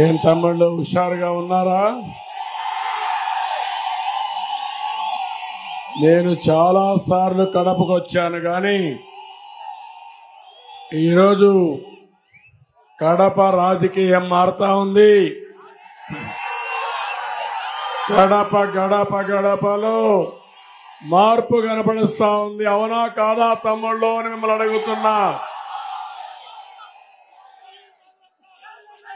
ఏం తమ్ముళ్ళు హుషారుగా ఉన్నారా? నేను చాలా సార్లు కడపకు వచ్చాను కానీ ఈరోజు కడప రాజకీయం మారుతా ఉంది. గడప గడప గడపలో మార్పు కనపడుస్తా ఉంది. అవునా కాదా తమ్ముళ్ళు అని మిమ్మల్ని అడుగుతున్నా.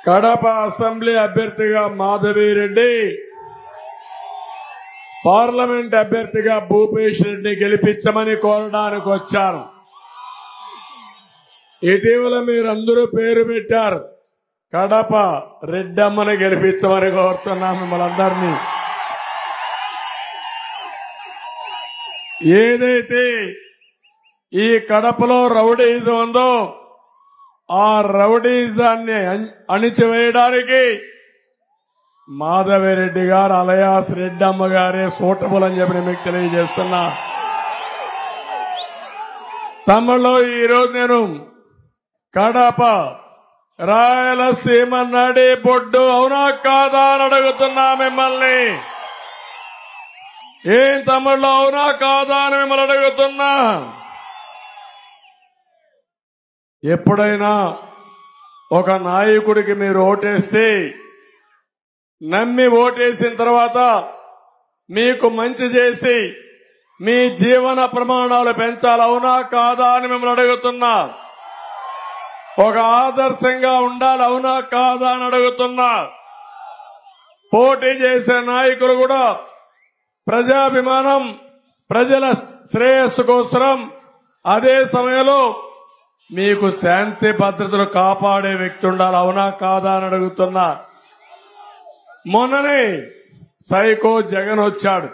కడప అసెంబ్లీ అభ్యర్థిగా మాధవిరెడ్డి, పార్లమెంట్ అభ్యర్థిగా భూపేష్ రెడ్డి గెలిపించమని కోరడానికి వచ్చాను. ఇటీవల మీరందరూ పేరు పెట్టారు, కడప రెడ్డమ్మని గెలిపించమని కోరుతున్నా మిమ్మల్ని అందరినీ. ఏదైతే ఈ కడపలో రౌడీజం ఉందో ఆ రౌడీజాన్ని అణిచివేయడానికి మాధవిరెడ్డి గారు అలయాస్ రెడ్డమ్మ గారే సూటబుల్ అని చెప్పి మీకు తెలియజేస్తున్నా. తమిళలో ఈరోజు నేను కడప రాయలసీమ నడి బొడ్డు అవునా కాదా అని అడుగుతున్నా మిమ్మల్ని. ఏం తమిళలో అవునా కాదా అని మిమ్మల్ని అడుగుతున్నా. ఎప్పుడైనా ఒక నాయకుడికి మీరు ఓటేస్తే నమ్మి ఓటేసిన తర్వాత మీకు మంచి చేసి మీ జీవన ప్రమాణాలు పెంచాలి అవునా కాదా అని మిమ్మల్ని అడుగుతున్నా. ఒక ఆదర్శంగా ఉండాలి అవునా కాదా అని అడుగుతున్నా. పోటీ చేసే నాయకులు కూడా ప్రజాభిమానం, ప్రజల శ్రేయస్సు కోసం, అదే సమయంలో మీకు శాంతి భద్రతలు కాపాడే వ్యక్తి ఉండాలి అవునా కాదా అని అడుగుతున్నా. మొన్ననే సైకో జగన్ వచ్చాడు.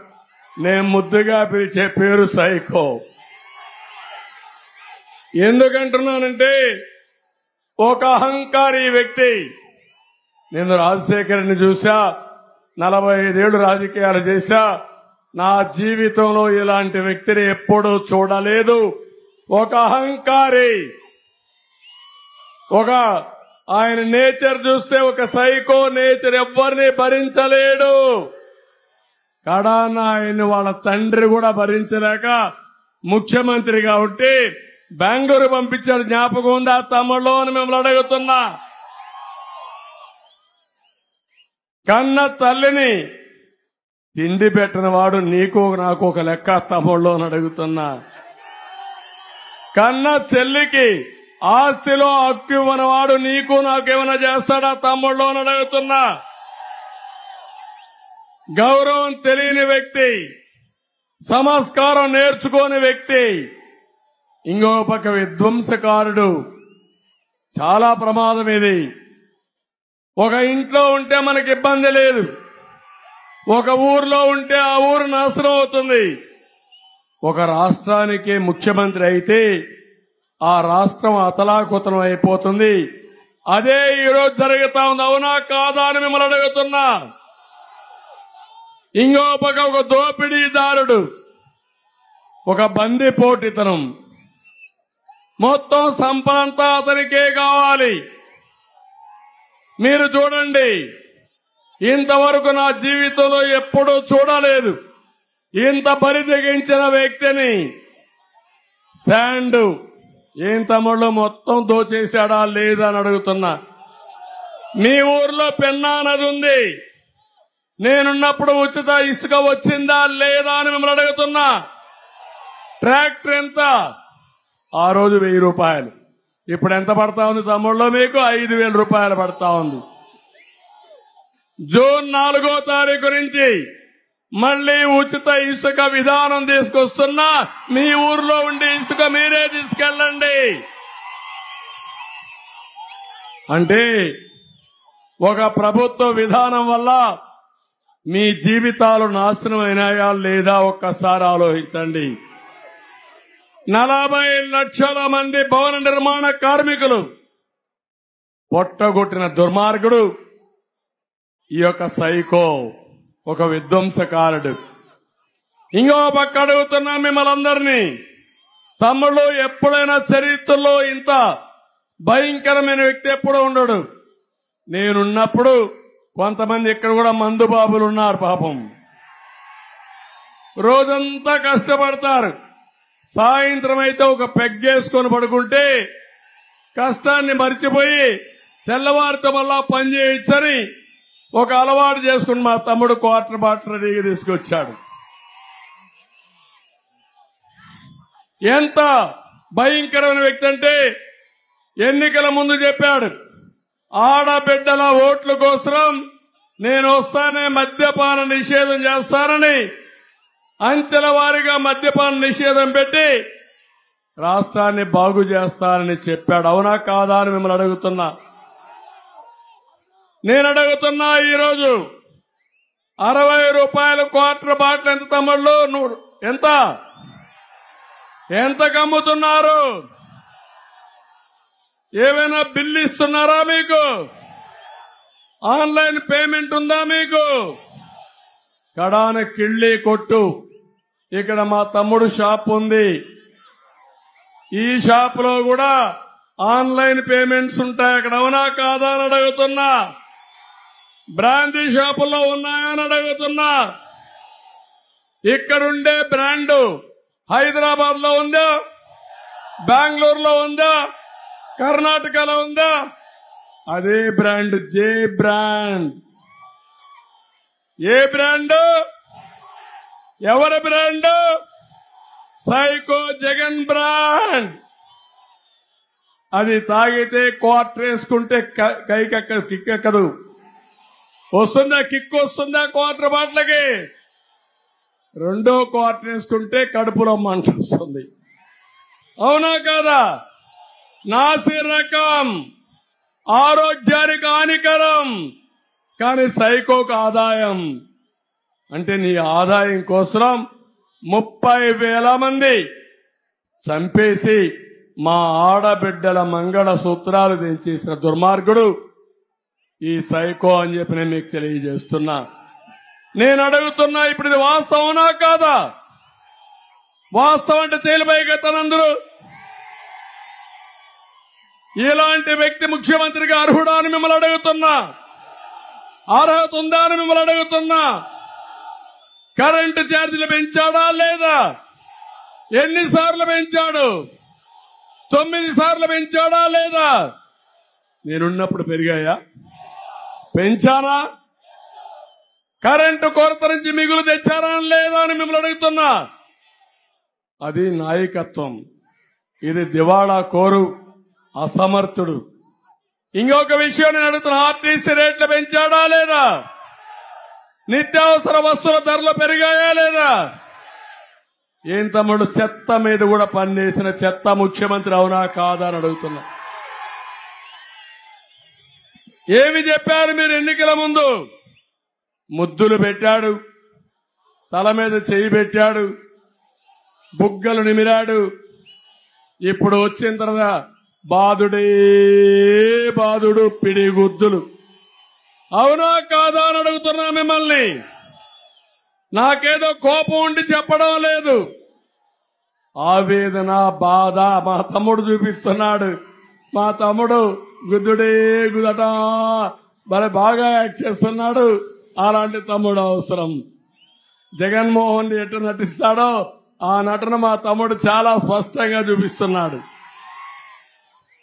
నేను ముద్దుగా పిలిచే పేరు సైకో. ఎందుకంటున్నానంటే ఒక అహంకారి వ్యక్తి. నేను రాజశేఖర్ని చూసా, 45 ఏళ్లు రాజకీయాలు చేశా. నా జీవితంలో ఇలాంటి వ్యక్తిని ఎప్పుడూ చూడలేదు. ఒక అహంకారి, ఒక ఆయన నేచర్ చూస్తే ఒక సైకో నేచర్, ఎవ్వరిని భరించలేడు. కడాన ఆయన వాళ్ళ తండ్రి కూడా భరించలేక ముఖ్యమంత్రిగా ఉంటే బెంగళూరు పంపించాడు. జ్ఞాపకం ఉందా తమ్ముళ్ళు అని మిమ్మల్ని అడుగుతున్నా. కన్న తల్లిని తిండి పెట్టిన వాడు నీకు నాకు ఒక లెక్క తమ్ముళ్ళు అని అడుగుతున్నా. కన్న చెల్లికి ఆస్తిలో హక్కు ఇవ్వనవాడు నీకు నాకేమైనా చేస్తాడా తమ్ముళ్ళు అని అడుగుతున్నా. గౌరవం తెలియని వ్యక్తి, సంస్కారం నేర్చుకోని వ్యక్తి, ఇంకో పక్క విధ్వంసకారుడు. చాలా ప్రమాదం ఇది. ఒక ఇంట్లో ఉంటే మనకి ఇబ్బంది లేదు, ఒక ఊర్లో ఉంటే ఆ ఊరు నాశనం అవుతుంది. ఒక రాష్ట్రానికి ముఖ్యమంత్రి అయితే ఆ రాష్ట్రం అతలాకుతలం అయిపోతుంది. అదే ఈరోజు జరుగుతా ఉంది అవునా కాదా అని మిమ్మల్ని అడుగుతున్నా. ఇంకో పక్క ఒక దోపిడీదారుడు, ఒక బందిపోటుతనం, మొత్తం సంపదంతా అతనికే కావాలి. మీరు చూడండి, ఇంతవరకు నా జీవితంలో ఎప్పుడూ చూడలేదు ఇంత బరి తెగించిన వ్యక్తిని. శాండ్ ఏం తమ్ముళ్ళు మొత్తం దోచేశాడా లేదా అని అడుగుతున్నా. మీ ఊర్లో పెన్నా నది ఉంది, నేనున్నప్పుడు ఉచిత ఇసుక వచ్చిందా లేదా అని మిమ్మల్ని అడుగుతున్నా. ట్రాక్టర్ ఎంత? ఆ రోజు 1000 రూపాయలు. ఇప్పుడు ఎంత పడతా ఉంది తమ్ముళ్ళు? మీకు 5000 రూపాయలు పడతా ఉంది. జూన్ 4వ తారీఖు నుంచి మళ్లీ ఉచిత ఇసుక విధానం తీసుకొస్తున్నా. మీ ఊర్లో ఉండి ఇసుక మీరే తీసుకెళ్ళండి. అంటే ఒక ప్రభుత్వ విధానం వల్ల మీ జీవితాలు నాశనం అయినాయా లేదా ఒక్కసారి ఆలోచించండి. 40 లక్షల మంది భవన నిర్మాణ కార్మికులు పొట్టగొట్టిన దుర్మార్గుడు ఈ యొక్క సైకో, ఒక విధ్వంసకారుడు. ఇంకో పక్క అడుగుతున్నా మిమ్మల్ని అందరినీ, తమ్ముళ్ళు ఎప్పుడైనా చరిత్రలో ఇంత భయంకరమైన వ్యక్తి ఎప్పుడూ ఉండడు. నేనున్నప్పుడు కొంతమంది ఇక్కడ కూడా మందు బాబులు ఉన్నారు. పాపం రోజంతా కష్టపడతారు. సాయంత్రం అయితే ఒక పెగ్గేసుకొని పడుకుంటే కష్టాన్ని మర్చిపోయి తెల్లవారితో మళ్ళా పని చేయొచ్చని ఒక అలవాటు చేసుకుని మా తమ్ముడు క్వార్టర్ బాటిల్ రెడీగా తీసుకొచ్చాడు. ఎంత భయంకరమైన వ్యక్తి అంటే ఎన్నికల ముందు చెప్పాడు, ఆడబిడ్డల ఓట్ల కోసం నేను వస్తానే మద్యపాన నిషేధం చేస్తానని అంచెల వారీగా మద్యపాన నిషేధం పెట్టి రాష్ట్రాన్ని బాగు చేస్తానని చెప్పాడు. అవునా కాదా అని మిమ్మల్ని అడుగుతున్నా. నేను అడుగుతున్నా, ఈరోజు 60 రూపాయలు క్వార్టర్ బాటిల్ ఎంత తమ్ముళ్ళు? ఎంత కమ్ముతున్నారు? ఏమైనా బిల్లు ఇస్తున్నారా మీకు? ఆన్లైన్ పేమెంట్ ఉందా మీకు? కడాన కిళ్ళి కొట్టు. ఇక్కడ మా తమ్ముడు షాప్ ఉంది. ఈ షాప్ లో కూడా ఆన్లైన్ పేమెంట్స్ ఉంటాయి. అక్కడ అవునా కాదా అని అడుగుతున్నా. బ్రాండీ షాపుల్లో ఉన్నాయని అడుగుతున్నా. ఇక్కడుండే బ్రాండు హైదరాబాద్ లో ఉందా? బెంగళూరులో ఉందా? కర్ణాటకలో ఉందా? అదే బ్రాండ్ జే బ్రాండ్. ఏ బ్రాండ్? ఎవరి బ్రాండ్? Psycho Jagan brand. అది తాగితే క్వార్టర్ వేసుకుంటే కైకెక్కదు, కిక్కెక్కదు. వస్తుందా కిక్? వస్తుందా క్వార్టర్ బాట్లకి? రెండో క్వార్టర్ వేసుకుంటే కడుపులో మంట వస్తుంది. అవునా కాదా? నాసిరకం, ఆరోగ్యానికి హానికరం. కానీ సైకోకు ఆదాయం. అంటే నీ ఆదాయం కోసం 30,000 మంది చంపేసి మా ఆడబిడ్డల మంగళ సూత్రాలు తెంచేసిన దుర్మార్గుడు ఈ సైకో అని చెప్పి నేను మీకు తెలియజేస్తున్నా. నేను అడుగుతున్నా, ఇప్పుడు ఇది వాస్తవనా కాదా? వాస్తవం అంటే తేలిపోయిగతనందరూ ఇలాంటి వ్యక్తి ముఖ్యమంత్రిగా అర్హుడా అని మిమ్మల్ని అడుగుతున్నా. అర్హత ఉందా అని మిమ్మల్ని అడుగుతున్నా. కరెంటు ఛార్జీలు పెంచాడా లేదా? ఎన్నిసార్లు పెంచాడు? 9 సార్లు పెంచాడా లేదా? నేనున్నప్పుడు పెరిగాయా? పెంచానా? కరెంటు కొరత నుంచి మిగులు తెచ్చారా లేదా అని మిమ్మల్ని అడుగుతున్నా. అది నాయకత్వం. ఇది దివాళా కోరు, అసమర్థుడు. ఇంకొక విషయం నేను అడుగుతున్నా, ఆర్టీసీ రేట్లు పెంచాడా లేదా? నిత్యావసర వస్తువుల ధరలు పెరిగాయా లేదా? ఏం తమ్ముడు, చెత్త మీద కూడా పనిచేసిన చెత్త ముఖ్యమంత్రి అవునా కాదా అని అడుగుతున్నా. ఏమి చెప్పారు మీరు ఎన్నికల ముందు? ముద్దులు పెట్టాడు, తల మీద చెయ్యి పెట్టాడు, బుగ్గలు నిమిరాడు. ఇప్పుడు వచ్చిన తర్వాత బాధుడే బాధుడు, పిడిగుద్దులు. అవునా కాదా అని అడుగుతున్నా మిమ్మల్ని. నాకేదో కోపం ఉండి చెప్పడం లేదు. ఆవేదన, బాధ మా తమ్ముడు చూపిస్తున్నాడు. మా తమ్ముడు గుద్దుడే గుదట మరి బాగా యాక్ట్ చేస్తున్నాడు. అలాంటి తమ్ముడు అవసరం. జగన్మోహన్ రెడ్డి ఎట్లా నటిస్తాడో ఆ నటన మా తమ్ముడు చాలా స్పష్టంగా చూపిస్తున్నాడు.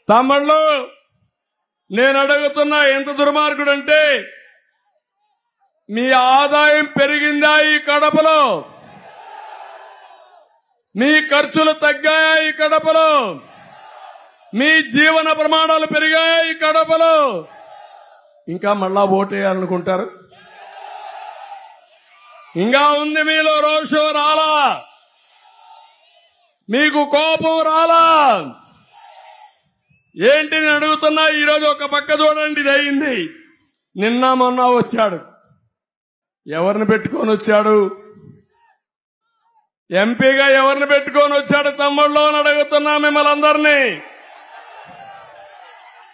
తమ్ముళ్ళు, నేను అడుగుతున్నా, ఎంత దుర్మార్గుడంటే, మీ ఆదాయం పెరిగిందా ఈ కడపలో? మీ ఖర్చులు తగ్గాయా ఈ కడపలో? మీ జీవన ప్రమాణాలు పెరిగాయా ఈ కడపలో? ఇంకా మళ్ళా ఓటేయాలనుకుంటారు? ఇంకా ఉంది మీలో రోషం రాలా? మీకు కోపం రాలా? ఏంటి నేను అడుగుతున్నా. ఈరోజు ఒక పక్క చూడండి, ఇది అయింది. నిన్న మొన్న వచ్చాడు. ఎవరిని పెట్టుకొని వచ్చాడు? ఎంపీగా ఎవరిని పెట్టుకొని వచ్చాడు తమ్ముళ్ళు అని అడుగుతున్నా మిమ్మల్ని అందరినీ.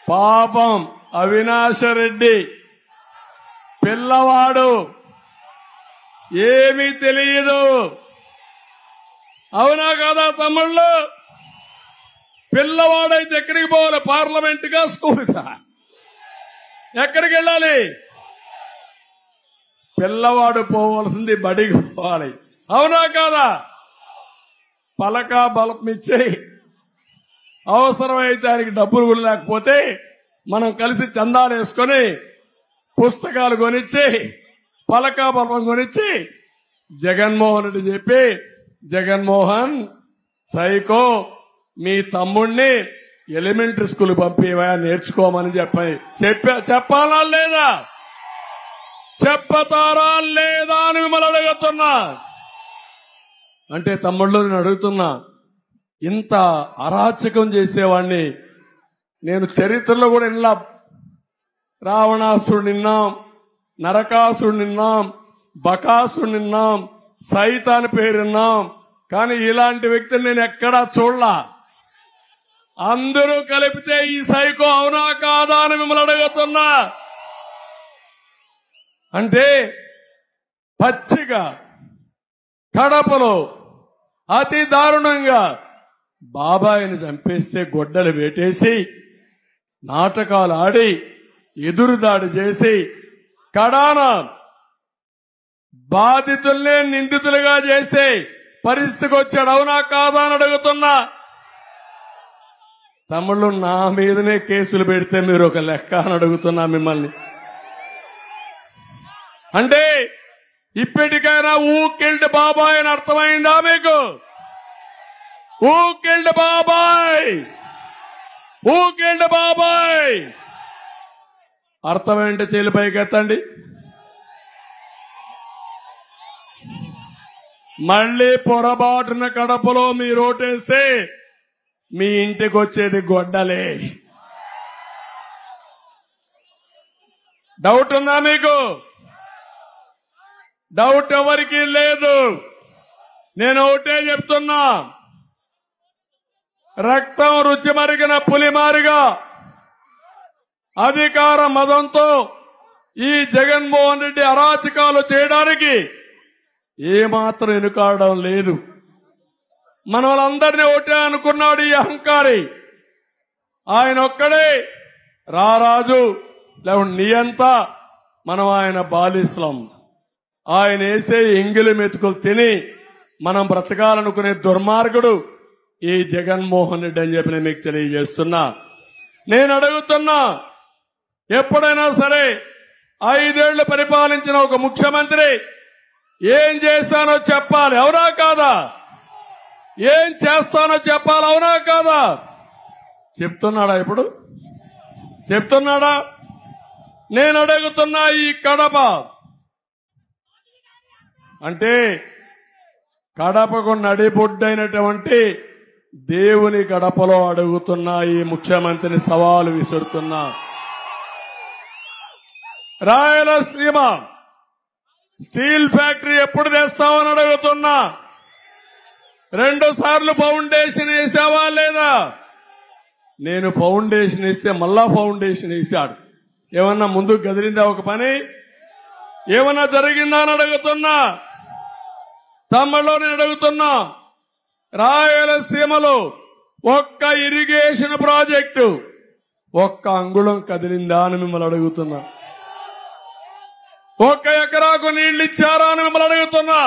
పాపం అవినాష్ రెడ్డి పిల్లవాడు, ఏమీ తెలియదు. అవునా కాదా తమ్ముళ్ళు? పిల్లవాడైతే ఎక్కడికి పోవాలి? పార్లమెంట్ గా, స్కూల్ గా? ఎక్కడికి వెళ్ళాలి? పిల్లవాడు పోవలసింది బడికి పోవాలి. అవునా కాదా? పలక బలం ఇచ్చి అవసరమైతే ఆయనకి డబ్బులు కూడా లేకపోతే మనం కలిసి చందాలు వేసుకొని పుస్తకాలు కొనిచ్చి పలక బలం కొనిచ్చి జగన్మోహన్ రెడ్డి చెప్పి, జగన్మోహన్ సైకో మీ తమ్ముణ్ణి ఎలిమెంటరీ స్కూల్ పంపివా నేర్చుకోమని చెప్పాలా లేదా? చెప్పతారా లేదా అని మిమ్మల్ని అడుగుతున్నా. అంటే తమ్ముళ్ళు నేను అడుగుతున్నా, ఇంత అరాచకం చేసేవాడిని నేను చరిత్రలో కూడా ఇలా రావణాసుడు నిన్నాం, నరకాసుడు నిన్నాం, బకాసుడు నిన్నాం, సైతాన్ పేరున్నాం. కానీ ఇలాంటి వ్యక్తిని నేను ఎక్కడా చూడలా. అందరూ కలిపితే ఈ సైకో అవునా కాదా అని మిమ్మల్ని అడుగుతున్నా. అంటే పచ్చిగా కడపలో అతి దారుణంగా బాబాయిని చంపేస్తే గొడ్డలు వేటేసి నాటకాలు ఆడి ఎదురుదాడి చేసి కడాన బాధితుల్నే నిందితులుగా చేసే పరిస్థితికి వచ్చాడు. అవునా కాదా అని అడుగుతున్నా. తమ్ముళ్ళు నా మీదనే కేసులు పెడితే మీరు ఒక లెక్క అని అడుగుతున్నా మిమ్మల్ని. అంటే ఇప్పటికైనా ఊ కిల్డ్ బాబాయ్ అని అర్థమైందా మీకు? ఊ కిల్డ్ బాబాయ్, ఊ కిల్డ్ బాబాయ్ అర్థమైంటే చేలు పైకి ఎత్తండి. మళ్లీ పొరపాటున కడపలో మీరు ఓటేస్తే మీ ఇంటికి వచ్చేది గొడ్డలే. డౌట్ ఉందా మీకు? డౌట్ ఎవరికి లేదు. నేను ఒకటే చెప్తున్నా, రక్తం రుచి మరిగిన పులిమారిగా అధికార మదంతో ఈ జగన్మోహన్ రెడ్డి అరాచకాలు చేయడానికి ఏమాత్రం వెనుకాడడం లేదు. మన వాళ్ళందరినీ ఒకటే అనుకున్నాడు ఈ అహంకారి. ఆయన ఒక్కడే రారాజు, లేవు నియంత, మనం ఆయన బాలిస్లం. ఆయన వేసే ఎంగిలి మెతుకులు తిని మనం బ్రతకాలనుకునే దుర్మార్గుడు ఈ జగన్మోహన్ రెడ్డి అని చెప్పి నేను మీకు తెలియజేస్తున్నా. నేను అడుగుతున్నా, ఎప్పుడైనా సరే 5 ఏళ్లు పరిపాలించిన ఒక ముఖ్యమంత్రి ఏం చేశానో చెప్పాలి. అవునా కాదా? ఏం చేస్తానో చెప్పాలి. అవునా కాదా? చెప్తున్నాడా? ఇప్పుడు చెప్తున్నాడా? నేను అడుగుతున్నా, ఈ కడప అంటే కడపకు నడిబొడ్డైనటువంటి దేవుని గడపలో అడుగుతున్నా ఈ ముఖ్యమంత్రిని సవాలు విసురుతున్నా. రాయలసీమ స్టీల్ ఫ్యాక్టరీ ఎప్పుడు తెస్తామని అడుగుతున్నా. 2 సార్లు ఫౌండేషన్ వేసావా లేదా? నేను ఫౌండేషన్ వేస్తే మళ్ళా ఫౌండేషన్ వేశాడు. ఏమన్నా ముందుకు గదిలిందా ఒక పని? ఏమన్నా జరిగిందా అని అడుగుతున్నా. తమ్ముళ్ళు నేను అడుగుతున్నా, రాయలసీమలో ఒక్క ఇరిగేషన్ ప్రాజెక్టు ఒక్క అంగుళం కదిలిందా అని మిమ్మల్ని అడుగుతున్నా. 1 ఎకరాకు నీళ్లు ఇచ్చారా అని మిమ్మల్ని అడుగుతున్నా.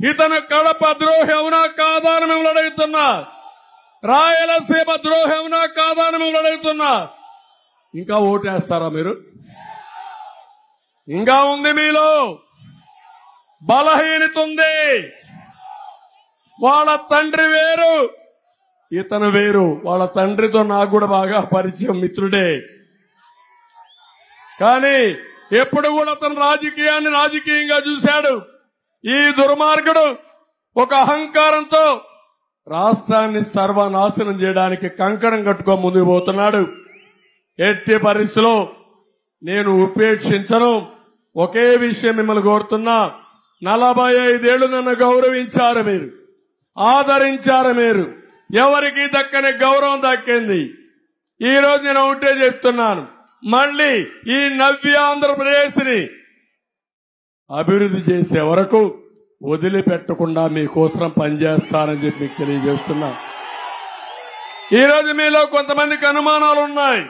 ఇతను కడప ద్రోహి అవునా కాదా అని మిమ్మల్ని అడుగుతున్నా. రాయలసీమ ద్రోహి అవునా కాదా అని మిమ్మల్ని అడుగుతున్నా. ఇంకా ఓటేస్తారా మీరు? ఇంకా ఉంది మీలో బలహీనత ఉంది. వాళ్ళ తండ్రి వేరు, ఇతను వేరు. వాళ్ళ తండ్రితో నాకు కూడా బాగా పరిచయం, మిత్రుడే. కానీ ఎప్పుడు కూడా అతను రాజకీయాన్ని రాజకీయంగా చూశాడు. ఈ దుర్మార్గుడు ఒక అహంకారంతో రాష్ట్రాన్ని సర్వనాశనం చేయడానికి కంకణం కట్టుకో ముందుకు పోతున్నాడు. ఎట్టి పరిస్థితిలో నేను ఉపేక్షించను. ఒకే విషయం మిమ్మల్ని కోరుతున్నా, 45 ఏళ్లు నన్ను గౌరవించారు మీరు, ఆదరించారు మీరు. ఎవరికి దక్కని గౌరవం దక్కింది. ఈ రోజు నేను ఒకటే చెప్తున్నాను, మళ్లీ ఈ నవ్య ఆంధ్రప్రదేశ్ ని అభివృద్ధి చేసే వరకు వదిలిపెట్టకుండా మీకోసం పనిచేస్తానని చెప్పి మీకు తెలియజేస్తున్నా. ఈరోజు మీలో కొంతమందికి అనుమానాలు ఉన్నాయి.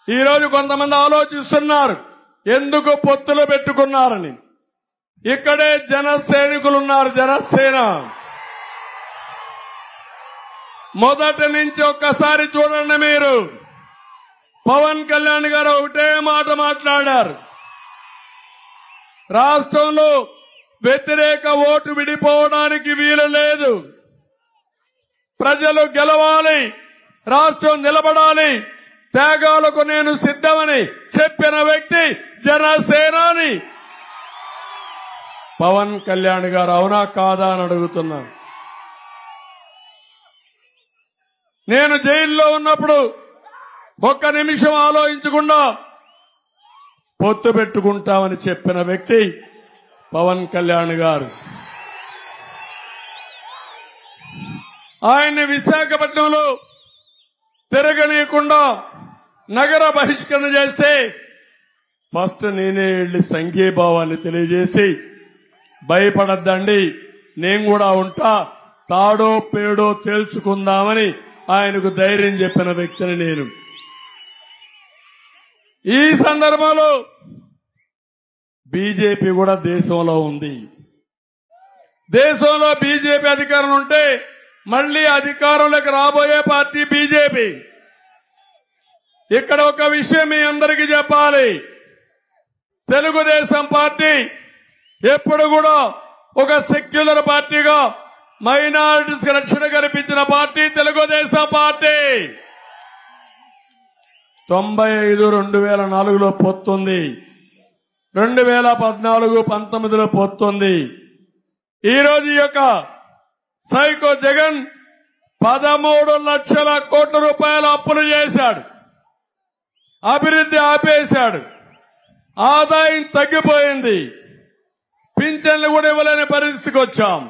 ఈరోజు కొంతమంది ఆలోచిస్తున్నారు ఎందుకు పొత్తులు పెట్టుకున్నారని. ఇక్కడే జన సైనికులున్నారు. జనసేన మొదటి నుంచి ఒక్కసారి చూడండి. మీరు పవన్ కళ్యాణ్ గారు ఒకటే మాట మాట్లాడారు, రాష్ట్రంలో వ్యతిరేక ఓటు విడిపోవడానికి వీలు లేదు, ప్రజలు గెలవాలి, రాష్ట్రం నిలబడాలి, త్యాగాలకు నేను సిద్ధమని చెప్పిన వ్యక్తి జనసేనాని పవన్ కళ్యాణ్ గారు. అవునా కాదా అని అడుగుతున్నాను. నేను జైల్లో ఉన్నప్పుడు ఒక్క నిమిషం ఆలోచించకుండా పొత్తు పెట్టుకుంటామని చెప్పిన వ్యక్తి పవన్ కళ్యాణ్ గారు. ఆయన్ని విశాఖపట్నంలో తిరగనీయకుండా నగర బహిష్కరణ చేసి ఫస్ట్ నేనే వెళ్లి సంఘీభావాన్ని తెలియజేసి, భయపడద్దండి నేను కూడా ఉంటా, తాడో పేడో తేల్చుకుందామని ఆయనకు ధైర్యం చెప్పిన వ్యక్తిని నేను. ఈ సందర్భంలో బీజేపీ కూడా దేశంలో ఉంది. దేశంలో బీజేపీ అధికారం ఉంటే మళ్లీ అధికారంలోకి రాబోయే పార్టీ బీజేపీ. ఇక్కడ ఒక విషయం మీ అందరికీ చెప్పాలి, తెలుగుదేశం పార్టీ ఎప్పుడు కూడా ఒక సెక్యులర్ పార్టీగా మైనారిటీస్ కి రక్షణ కల్పించిన పార్టీ తెలుగుదేశం పార్టీ. 95 2004లో పొత్తుంది, 2014-19లో పొత్తుంది. ఈ రోజు యొక్క సైకో జగన్ 13 లక్షల కోట్ల రూపాయల అప్పులు చేశాడు, అభివృద్ధి ఆపేశాడు, ఆదాయం తగ్గిపోయింది, పింఛన్లు కూడా ఇవ్వలేని పరిస్థితికి వచ్చాం.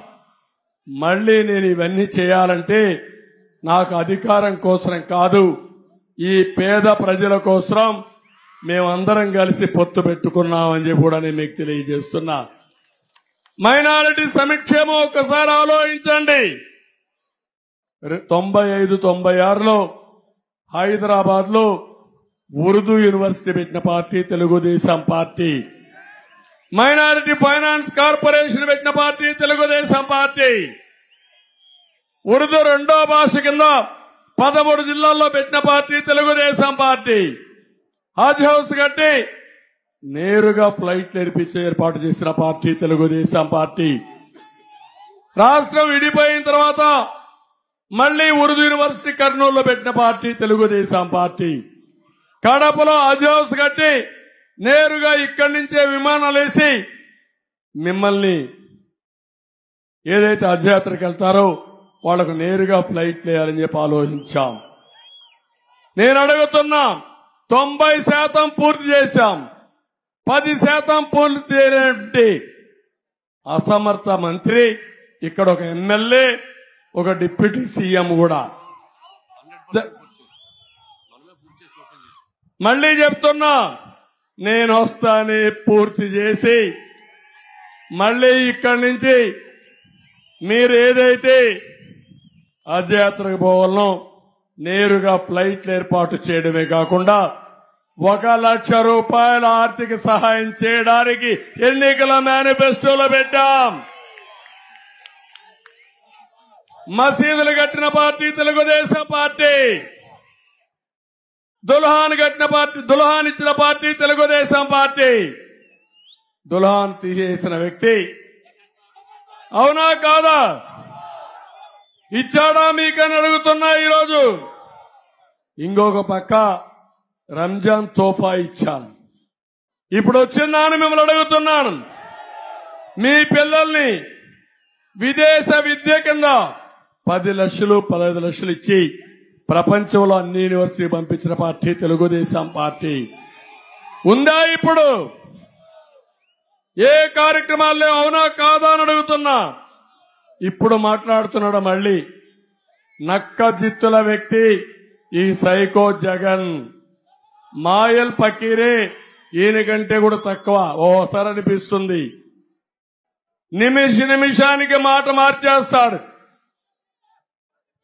మళ్లీ నేను ఇవన్నీ చేయాలంటే నాకు అధికారం కోసం కాదు, ఈ పేద ప్రజల కోసం మేమందరం కలిసి పొత్తు పెట్టుకున్నామని చెప్పి కూడా నేను మీకు తెలియజేస్తున్నా. మైనారిటీ సంక్షేమం ఒక్కసారి ఆలోచించండి. 95-96లో హైదరాబాద్ లో ఉర్దూ యూనివర్సిటీ పెట్టిన party Telugu Desam party. Minority finance corporation పెట్టిన పార్టీ తెలుగుదేశం పార్టీ. ఉర్దూ రెండో భాష కింద 13 జిల్లాల్లో పెట్టిన పార్టీ తెలుగుదేశం పార్టీ. హజ్ హౌస్ కట్టి నేరుగా ఫ్లైట్ నేర్పించే ఏర్పాటు చేసిన పార్టీ తెలుగుదేశం పార్టీ. రాష్ట్రం విడిపోయిన తర్వాత మళ్లీ ఉర్దూ యూనివర్సిటీ కర్నూలులో పెట్టిన పార్టీ తెలుగుదేశం పార్టీ. కడపలో హజ్ హౌస్ కట్టి నేరుగా ఇక్కడి నుంచే విమానాలు వేసి మిమ్మల్ని ఏదైతే హజ్ యాత్రకు వెళ్తారో వాళ్లకు నేరుగా ఫ్లైట్ వేయాలని చెప్పి ఆలోచించాం. నేను అడుగుతున్నా, 90% పూర్తి చేశాం, 10% పూర్తి చేయలేంటి అసమర్థ మంత్రి ఇక్కడ ఒక ఎమ్మెల్యే, ఒక డిప్యూటీ సీఎం కూడా. మళ్లీ చెప్తున్నా, నేను వస్తానే పూర్తి చేసి మళ్లీ ఇక్కడి నుంచి మీరు ఏదైతే హజ్ యాత్రకు పోవాలనో నేరుగా ఫ్లైట్లు ఏర్పాటు చేయడమే కాకుండా 1 లక్ష రూపాయల ఆర్థిక సహాయం చేయడానికి ఎన్నికల మేనిఫెస్టోలో పెట్టాం. మసీదులు కట్టిన పార్టీ తెలుగుదేశం పార్టీ, దుల్హాన్ కట్టిన పార్టీ, దుల్హాన్ ఇచ్చిన పార్టీ తెలుగుదేశం పార్టీ. దుల్హాన్ తీసేసిన వ్యక్తి అవునా కాదా? ఇచ్చాడా మీకని అడుగుతున్నా. ఈరోజు ఇంకొక పక్క రంజాన్ తోఫా ఇచ్చాను. ఇప్పుడు వచ్చిందాన్ని మిమ్మల్ని అడుగుతున్నాను, మీ పిల్లల్ని విదేశ విద్య కింద 10 లక్షలు 15 లక్షలు ఇచ్చి ప్రపంచంలో అన్ని యూనివర్సిటీ పంపించిన పార్టీ తెలుగుదేశం పార్టీ. ఉందా ఇప్పుడు? ఏ కార్యక్రమాల్లో అవునా కాదా అని అడుగుతున్నా. ఇప్పుడు మాట్లాడుతున్నాడు మళ్లీ నక్క జిత్తుల వ్యక్తి ఈ సైకో జగన్. మాయల్ పకీరే ఈయన కంటే కూడా తక్కువ ఓసారి అనిపిస్తుంది. నిమిషానికి మాట మార్చేస్తాడు.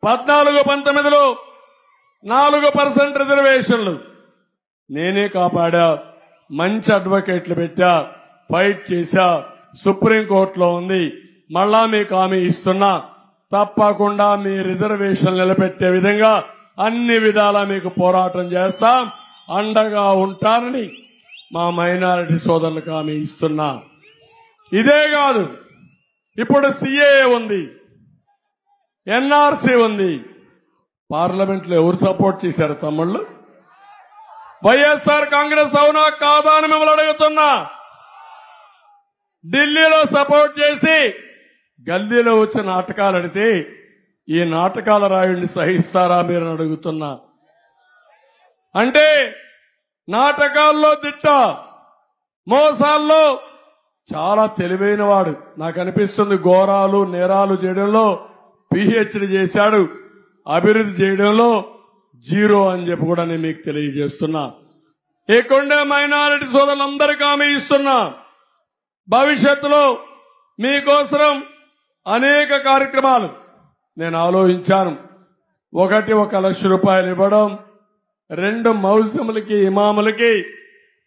14-19లో 4% రిజర్వేషన్లు నేనే కాపాడా. మంచి అడ్వకేట్లు పెట్టా, ఫైట్ చేశా, సుప్రీంకోర్టులో ఉంది. మళ్ళా మీకు హామీ ఇస్తున్నా, తప్పకుండా మీ రిజర్వేషన్ నిలబెట్టే విధంగా అన్ని విధాలా మీకు పోరాటం చేస్తాం, అండగా ఉంటానని మా మైనారిటీ సోదరులకు హామీ ఇస్తున్నా. ఇదే కాదు, ఇప్పుడు సిఏఏ ఉంది, ఎన్ఆర్సీ ఉంది. పార్లమెంట్ లో ఎవరు సపోర్ట్ చేశారు తమ్ముళ్ళు? వైఎస్ఆర్ కాంగ్రెస్ అవునా కాదా అని మిమ్మల్ని అడుగుతున్నా. ఢిల్లీలో సపోర్ట్ చేసి గల్లీలో వచ్చి నాటకాలు అడితే ఈ నాటకాల రాయుడిని సహిస్తారా మీరు అడుగుతున్నా. అంటే నాటకాల్లో దిట్ట, మోసాల్లో చాలా తెలివైన వాడు. నాకు అనిపిస్తుంది ఘోరాలు నేరాలు చేయడంలో పిహెచ్డి చేశాడు, అభివృద్ధి చేయడంలో జీరో అని చెప్పి కూడా నేను మీకు తెలియజేస్తున్నా. ఇక్కడే మైనారిటీ సోదరులందరికీ హామీ ఇస్తున్నా, భవిష్యత్తులో మీకోసం అనేక కార్యక్రమాలు నేను ఆలోచించాను. 1 లక్ష రూపాయలు ఇవ్వడం, 2 మౌజములకి ఇమాములకి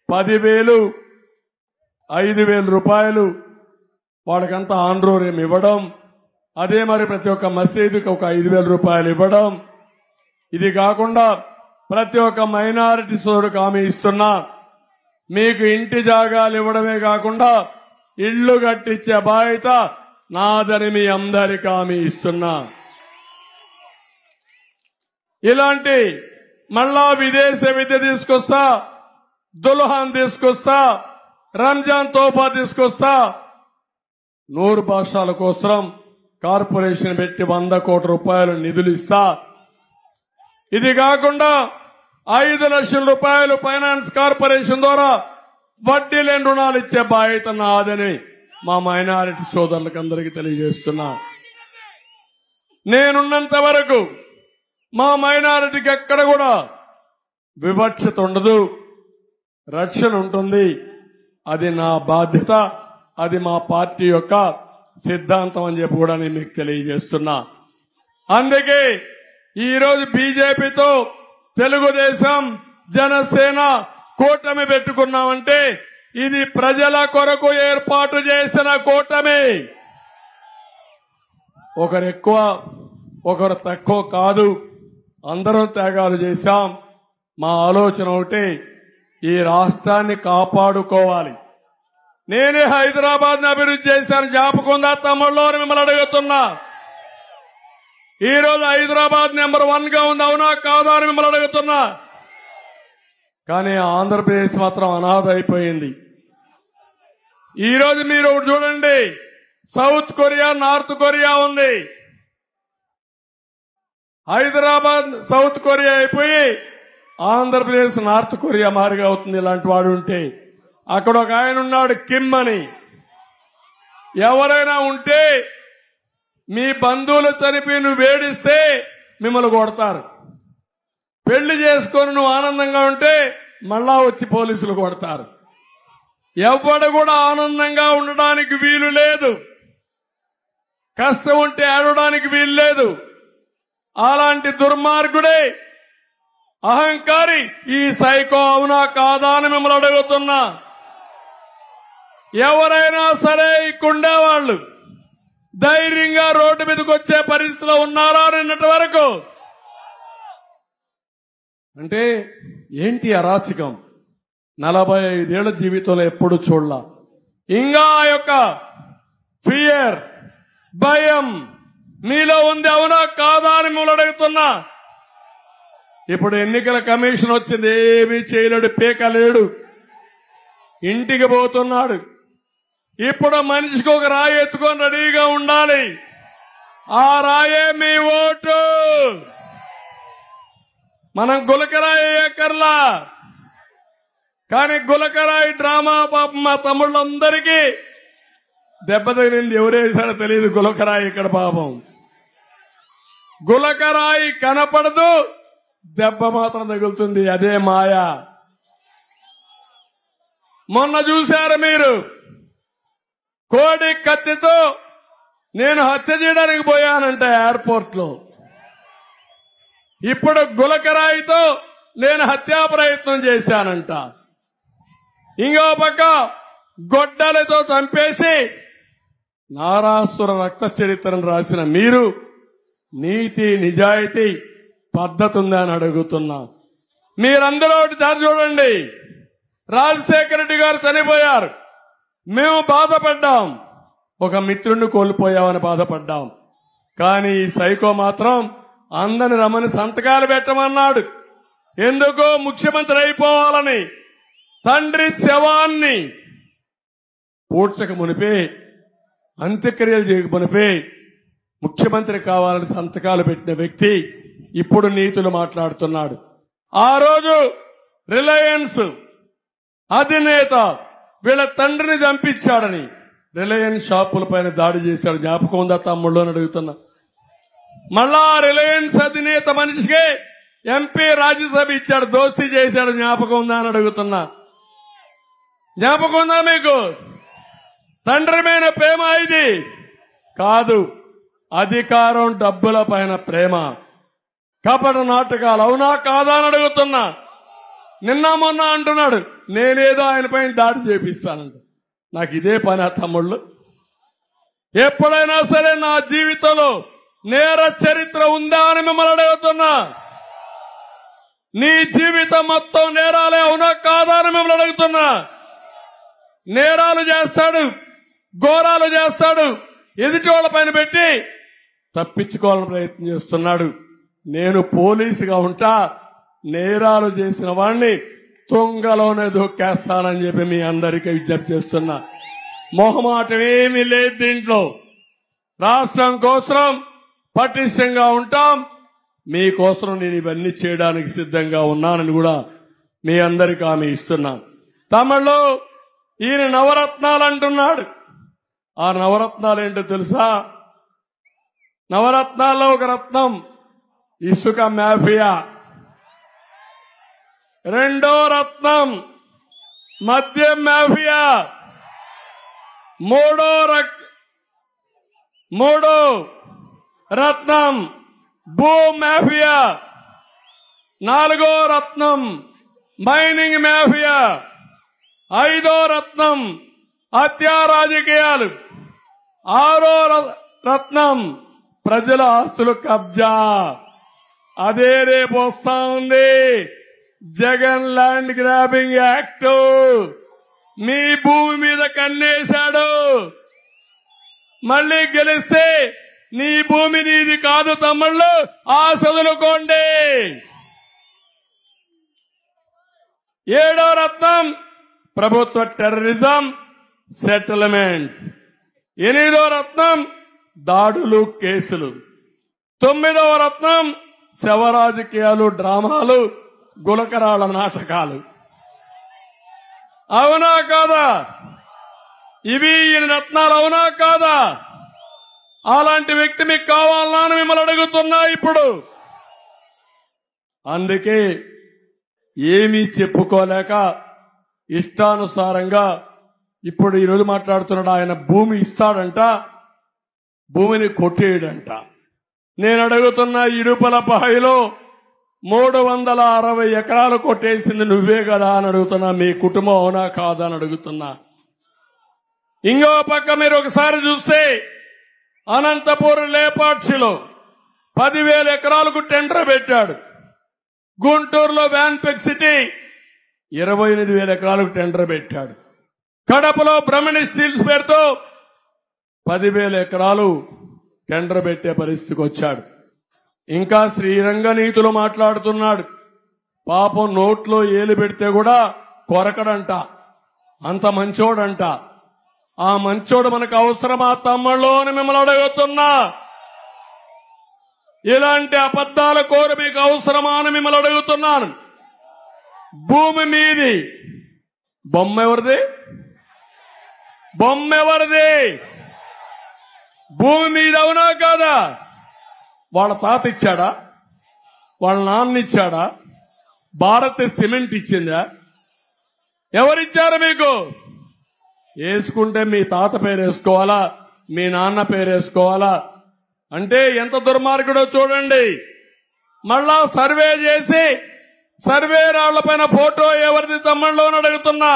10,000, 5,000 రూపాయలు వాళ్ళకంతా ఆన్రోరియం ఇవ్వడం, అదే మరి ప్రతి ఒక్క మసీదుకి 5,000 రూపాయలు ఇవ్వడం. ఇది కాకుండా ప్రతి ఒక్క మైనారిటీ సోదరులకు హామీ ఇస్తున్నా, మీకు ఇంటి జాగాలు ఇవ్వడమే కాకుండా ఇళ్లు కట్టించే బాధ్యత నాదని మీ అందరికీ హామీ ఇస్తున్నా. ఇలాంటి మళ్ళా విదేశ విద్య తీసుకొస్తా, దుల్హాన్ తీసుకొస్తా, రంజాన్ తోఫా తీసుకొస్తా, 100 భాషల కోసం కార్పొరేషన్ పెట్టి 100 కోట్ల రూపాయలు నిధులు ఇస్తా. ఇది కాకుండా 5 లక్షల రూపాయలు ఫైనాన్స్ కార్పొరేషన్ ద్వారా వడ్డీ లేని రుణాలు ఇచ్చే బాధ్యత నాదని మా మైనారిటీ సోదరులకు అందరికీ తెలియజేస్తున్నా. నేనున్నంత వరకు మా మైనారిటీకి ఎక్కడ కూడా వివక్షత ఉండదు, రక్షణ ఉంటుంది. అది నా బాధ్యత, అది మా పార్టీ యొక్క సిద్ధాంతం అని చెప్పి కూడా నేను మీకు తెలియజేస్తున్నా. అందుకే ఈరోజు బీజేపీతో తెలుగుదేశం జనసేన కూటమి పెట్టుకున్నామంటే ఇది ప్రజల కొరకు ఏర్పాటు చేసిన కూటమి. ఒకరు ఎక్కువ ఒకరు తక్కువ కాదు, అందరం త్యాగాలు చేశాం. మా ఆలోచన ఒకటి, ఈ రాష్ట్రాన్ని కాపాడుకోవాలి. నేనే హైదరాబాద్ ని అభివృద్ధి చేశాను, జ్ఞాపకంగా తమ్ముళ్ళు మిమ్మల్ని అడుగుతున్నా. ఈ రోజు హైదరాబాద్ నెంబర్ 1 గా ఉంది, అవునా కాదా అని మిమ్మల్ని అడుగుతున్నా. కానీ ఆంధ్రప్రదేశ్ మాత్రం అనాథ అయిపోయింది. ఈ రోజు మీరు చూడండి, సౌత్ కొరియా నార్త్ కొరియా ఉంది. హైదరాబాద్ సౌత్ కొరియా అయిపోయి ఆంధ్రప్రదేశ్ నార్త్ కొరియా మారిగా అవుతుంది. ఇలాంటి వాడు ఉంటే అక్కడ ఒక ఆయన ఉన్నాడు కిమ్ అని. ఎవరైనా ఉంటే మీ బంధువులు చనిపోయి నువ్వు వేడిస్తే మిమ్మల్ని కొడతారు. పెళ్లి చేసుకొని నువ్వు ఆనందంగా ఉంటే మళ్ళా వచ్చి పోలీసులు కొడతారు. ఎవడు కూడా ఆనందంగా ఉండడానికి వీలు లేదు, కష్టం ఉంటే ఆడడానికి వీలు లేదు. అలాంటి దుర్మార్గుడే అహంకారి ఈ సైకో, అవునా కాదా అని మిమ్మల్ని అడుగుతున్నా. ఎవరైనా సరే ఇక్కడుండేవాళ్ళు ధైర్యంగా రోడ్డు మీదకి వచ్చే పరిస్థితిలో ఉన్నారా నిన్నటి వరకు? అంటే ఏంటి అరాచకం? 45 ఏళ్ల జీవితంలో ఎప్పుడు చూడలా. ఇంకా ఆ యొక్క ఫియర్, భయం మీలో ఉంది, అవునా కాదా అని మిమ్మల్ని అడుగుతున్నా. ఇప్పుడు ఎన్నికల కమిషన్ వచ్చింది, ఏమీ చేయలేడు, పీకలేడు, ఇంటికి పోతున్నాడు. ఇప్పుడు మనిషికి ఒక రాయి ఎత్తుకొని రెడీగా ఉండాలి. ఆ రాయే మీ ఓటు. మనం గులకరాయి ఎక్కర్లా, కానీ గులకరాయి డ్రామా పాపం మా తమ్ముళ్ళందరికీ దెబ్బ తగిలింది. ఎవరేసారో తెలియదు గులకరాయి ఇక్కడ. పాపం గులకరాయి కనపడదు, దెబ్బ మాత్రం తగులుతుంది. అదే మాయా. మొన్న చూశారు మీరు, కోడి కత్తితో నేను హత్య చేయడానికి పోయానంట ఎయిర్పోర్ట్ లో. ఇప్పుడు గులకరాయితో నేను హత్యా ప్రయత్నం చేశానంట. ఇంకో పక్క గొడ్డలతో చంపేసి నారాసుర రక్త చరిత్రను రాసిన మీరు నీతి నిజాయితీ పద్ధతి ఉందా అని అడుగుతున్నా. మీరందరూ ఒకటి చూడండి. రాజశేఖర రెడ్డి గారు చనిపోయారు, మేము బాధపడ్డాం. ఒక మిత్రుడిని కోల్పోయామని బాధపడ్డాం. కానీ ఈ సైకో మాత్రం అందరిని రమ్మని సంతకాలు పెట్టమన్నాడు. ఎందుకో ముఖ్యమంత్రి అయిపోవాలని. తండ్రి శవాన్ని పూడ్చక మునిపే, అంత్యక్రియలు చేయక మునిపే ముఖ్యమంత్రి కావాలని సంతకాలు పెట్టిన వ్యక్తి ఇప్పుడు నీతులు మాట్లాడుతున్నాడు. ఆ రోజు రిలయన్స్ అధినేత వీళ్ళ తండ్రిని చంపించాడని రిలయన్స్ షాపుల పైన దాడి చేశాడు. జ్ఞాపకం ఉందా తమ్ముళ్ళు అని అడుగుతున్నా. మళ్ళా రిలయన్స్ అధినేత మనిషికి ఎంపీ రాజ్యసభ ఇచ్చాడు, దోస్తీ చేశాడు. జ్ఞాపకం ఉందా అని అడుగుతున్నా. జ్ఞాపకం ఉందా మీకు? తండ్రి మీద ప్రేమ ఇది కాదు, అధికారం డబ్బుల పైన ప్రేమ. కపట నాటకాలు అవునా కాదా అని అడుగుతున్నా. నిన్న మొన్న అంటున్నాడు నేనేదో ఆయన పైన దాడి చేపిస్తానంట. నాకు ఇదే పని తమ్ముళ్ళు. ఎప్పుడైనా సరే నా జీవితంలో నేర చరిత్ర ఉందా అని మిమ్మల్ని అడుగుతున్నా. నీ జీవితం మొత్తం నేరాలే అవునా కాదా అని మిమ్మల్ని అడుగుతున్నా. నేరాలు చేస్తాడు, ఘోరాలు చేస్తాడు, ఎదుటి వాళ్ళ పైన పెట్టి తప్పించుకోవాలని ప్రయత్నం చేస్తున్నాడు. నేను పోలీసుగా ఉంటా, నేరాలు చేసిన వాడిని తుంగలోనే దొక్కేస్తానని చెప్పి మీ అందరికీ విజ్ఞప్తి చేస్తున్నా. మొహమాటం ఏమీ లేదు దీంట్లో. రాష్ట్రం కోసం పటిష్టంగా ఉంటాం. మీకోసం నేను ఇవన్నీ చేయడానికి సిద్ధంగా ఉన్నానని కూడా మీ అందరికీ హామీ ఇస్తున్నాను. తమిళలో ఈయన నవరత్నాలు అంటున్నాడు. ఆ నవరత్నాలు ఏంటో తెలుసా? నవరత్నాల్లో ఒక రత్నం ఇసుక మాఫియా, రెండో రత్నం మద్యం మాఫియా, మూడో రత్నం భూ మాఫియా, నాలుగో రత్నం మైనింగ్ మాఫియా, ఐదో రత్నం హత్యా రాజకీయాలు, ఆరో రత్నం ప్రజల ఆస్తులు కబ్జా. అదే రేపు వస్తా ఉంది జగన్ ల్యాండ్ గ్రాబింగ్ యాక్ట్. మీ భూమి మీద కన్నేశాడు. మళ్ళీ గెలిస్తే నీ భూమి నీది కాదు తమ్ముళ్ళు, ఆశదులుకోండి. ఏడో రత్నం ప్రభుత్వ టెర్రరిజం సెటిల్మెంట్స్, ఎనిమిదో రత్నం దాడులు కేసులు, తొమ్మిదవ రత్నం శవ రాజకీయాలు డ్రామాలు గులకరాల నాటకాలు. అవునా కాదా? ఇవి ఈ రత్నాలు అవునా కాదా? అలాంటి వ్యక్తి మీకు కావాలన్నా అని మిమ్మల్ని అడుగుతున్నా ఇప్పుడు. అందుకే ఏమీ చెప్పుకోలేక ఇష్టానుసారంగా ఇప్పుడు ఈరోజు మాట్లాడుతున్నాడు. ఆయన భూమి ఇస్తాడంట, భూమిని కొట్టేయడంట. నేను అడుగుతున్నా, ఇడుపలపాయలో 360 ఎకరాలు కొట్టేసింది నువ్వే కదా అని అడుగుతున్నా. మీ కుటుంబం అవునా కాదా అని అడుగుతున్నా. ఇంకో పక్క మీరు ఒకసారి చూస్తే అనంతపూర్ లేపాక్షిలో 10,000 ఎకరాలకు టెండర్ పెట్టాడు. గుంటూరులో వ్యాన్పెక్ సిటీ 28,000 ఎకరాలకు టెండర్ పెట్టాడు. కడపలో బ్రహ్మణి స్టీల్స్ పేరుతో 10,000 ఎకరాలు టెండర్ పెట్టే పరిస్థితికి వచ్చాడు. ఇంకా శ్రీరంగ నీతులు మాట్లాడుతున్నాడు. పాపం నోట్లో ఏలు పెడితే కూడా కొరకడంట, అంత మంచోడంట. ఆ మంచోడు మనకు అవసరమా తమ్ముళ్ళు అని మిమ్మల్ని అడుగుతున్నా. ఇలాంటి అబద్దాల కోరు మీకు అవసరమా అని మిమ్మల్ని అడుగుతున్నాను. భూమి మీది, బొమ్మ ఎవరిది? బొమ్మ ఎవరిది? భూమి మీద అవునా కాదా? వాళ్ళ తాత ఇచ్చాడా? వాళ్ళ నాన్న ఇచ్చాడా? భారత్ సిమెంట్ ఇచ్చిందా? ఎవరిచ్చారు మీకు? వేసుకుంటే మీ తాత పేరు వేసుకోవాలా, మీ నాన్న పేరు వేసుకోవాలా? అంటే ఎంత దుర్మార్గుడో చూడండి. మళ్ళా సర్వే చేసి సర్వే రాళ్లపైన ఫోటో ఎవరిది తమ్ముళ్ళు అని అడుగుతున్నా.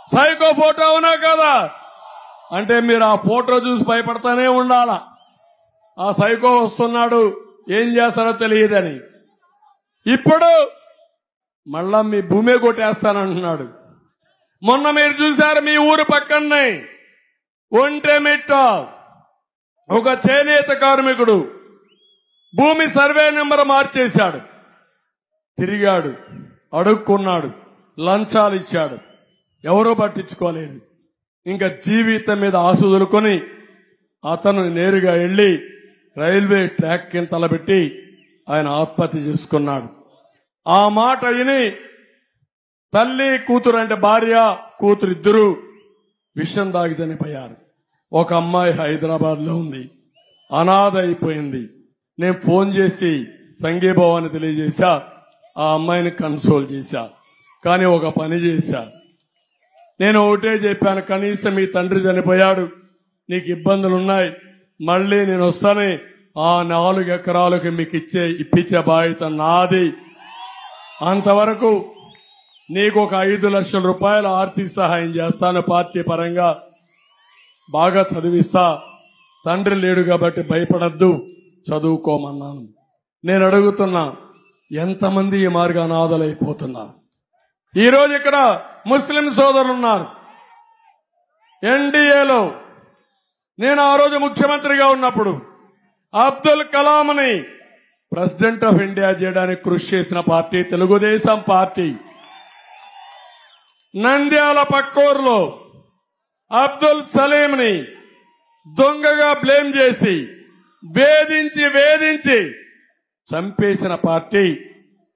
సైకో ఫోటో అవునా కదా? అంటే మీరు ఆ ఫోటో చూసి భయపడతానే ఉండాలా. ఆ సైకో వస్తున్నాడు, ఏం చేస్తారో తెలియదని. ఇప్పుడు మళ్ళా మీ భూమి కొట్టేస్తానంటున్నాడు. మొన్న మీరు చూశారు మీ ఊరు పక్కనే ఒంటెమిట్ట ఒక చేనేత కార్మికుడు భూమి సర్వే నెంబర్ మార్చేశాడు. తిరిగాడు, అడుక్కున్నాడు, లంచాలు ఇచ్చాడు, ఎవరూ పట్టించుకోలేదు. ఇంకా జీవితం మీద ఆశ వదులుకొని అతను నేరుగా వెళ్లి రైల్వే ట్రాక్ కింద తలబెట్టి ఆయన ఆత్మహత్య చేసుకున్నాడు. ఆ మాట విని తల్లి కూతురు అంటే భార్య కూతురు ఇద్దరు విషం దాగి చనిపోయారు. ఒక అమ్మాయి హైదరాబాద్ లో ఉంది, అనాథ అయిపోయింది. నేను ఫోన్ చేసి సంఘీభావాన్ని తెలియజేశా, ఆ అమ్మాయిని కన్సోల్ చేశా. కానీ ఒక పని చేశా, నేను ఒకటే చెప్పాను, కనీసం మీ తండ్రి చనిపోయాడు, నీకు ఇబ్బందులున్నాయి, మళ్లీ నేను వస్తానే ఆ 4 ఎకరాలకు మీకు ఇప్పించే బాధ్యత నాది. అంతవరకు నీకు ఒక 5 లక్షల రూపాయల ఆర్థిక సహాయం చేస్తాను, పార్టీ పరంగా బాగా చదివిస్తా, తండ్రి లేడు కాబట్టి భయపడద్దు, చదువుకోమన్నాను. నేను అడుగుతున్నా, ఎంతమంది ఈ మార్గ అనాథలైపోతున్నారు? ఈ రోజు ఇక్కడ ముస్లిం సోదరులున్నారు. ఎన్డీఏలో నేను ఆ రోజు ముఖ్యమంత్రిగా ఉన్నప్పుడు అబ్దుల్ కలాంని ప్రెసిడెంట్ ఆఫ్ ఇండియా చేయడానికి కృషి చేసిన పార్టీ తెలుగుదేశం పార్టీ. నంద్యాల పక్కూరులో అబ్దుల్ సలీంని దొంగగా బ్లేమ్ చేసి వేధించి చంపేసిన పార్టీ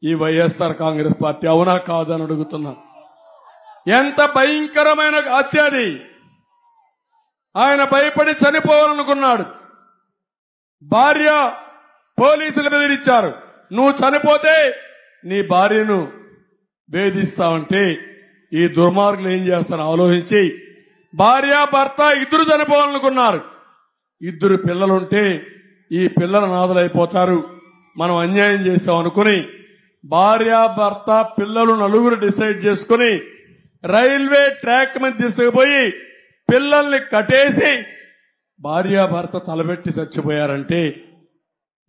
ఈ వైఎస్ఆర్ కాంగ్రెస్ పార్టీ. అవునా కాదని అడుగుతున్నా. ఎంత భయంకరమైన హత్య అది. ఆయన భయపడి చనిపోవాలనుకున్నాడు. భార్య పోలీసులు బెదిరించారు, నువ్వు చనిపోతే నీ భార్యను వేధిస్తావంటే ఈ దుర్మార్గులు ఏం చేస్తారో ఆలోచించి భార్య భర్త ఇద్దరు చనిపోవాలనుకున్నారు. 2 పిల్లలుంటే ఈ పిల్లల నాదులైపోతారు, మనం అన్యాయం చేస్తాం అనుకుని భార్య భర్త పిల్లలు 4 డిసైడ్ చేసుకుని రైల్వే ట్రాక్ మీద తీసుకుపోయి పిల్లల్ని కట్టేసి భార్య భర్త తలబెట్టి చచ్చిపోయారంటే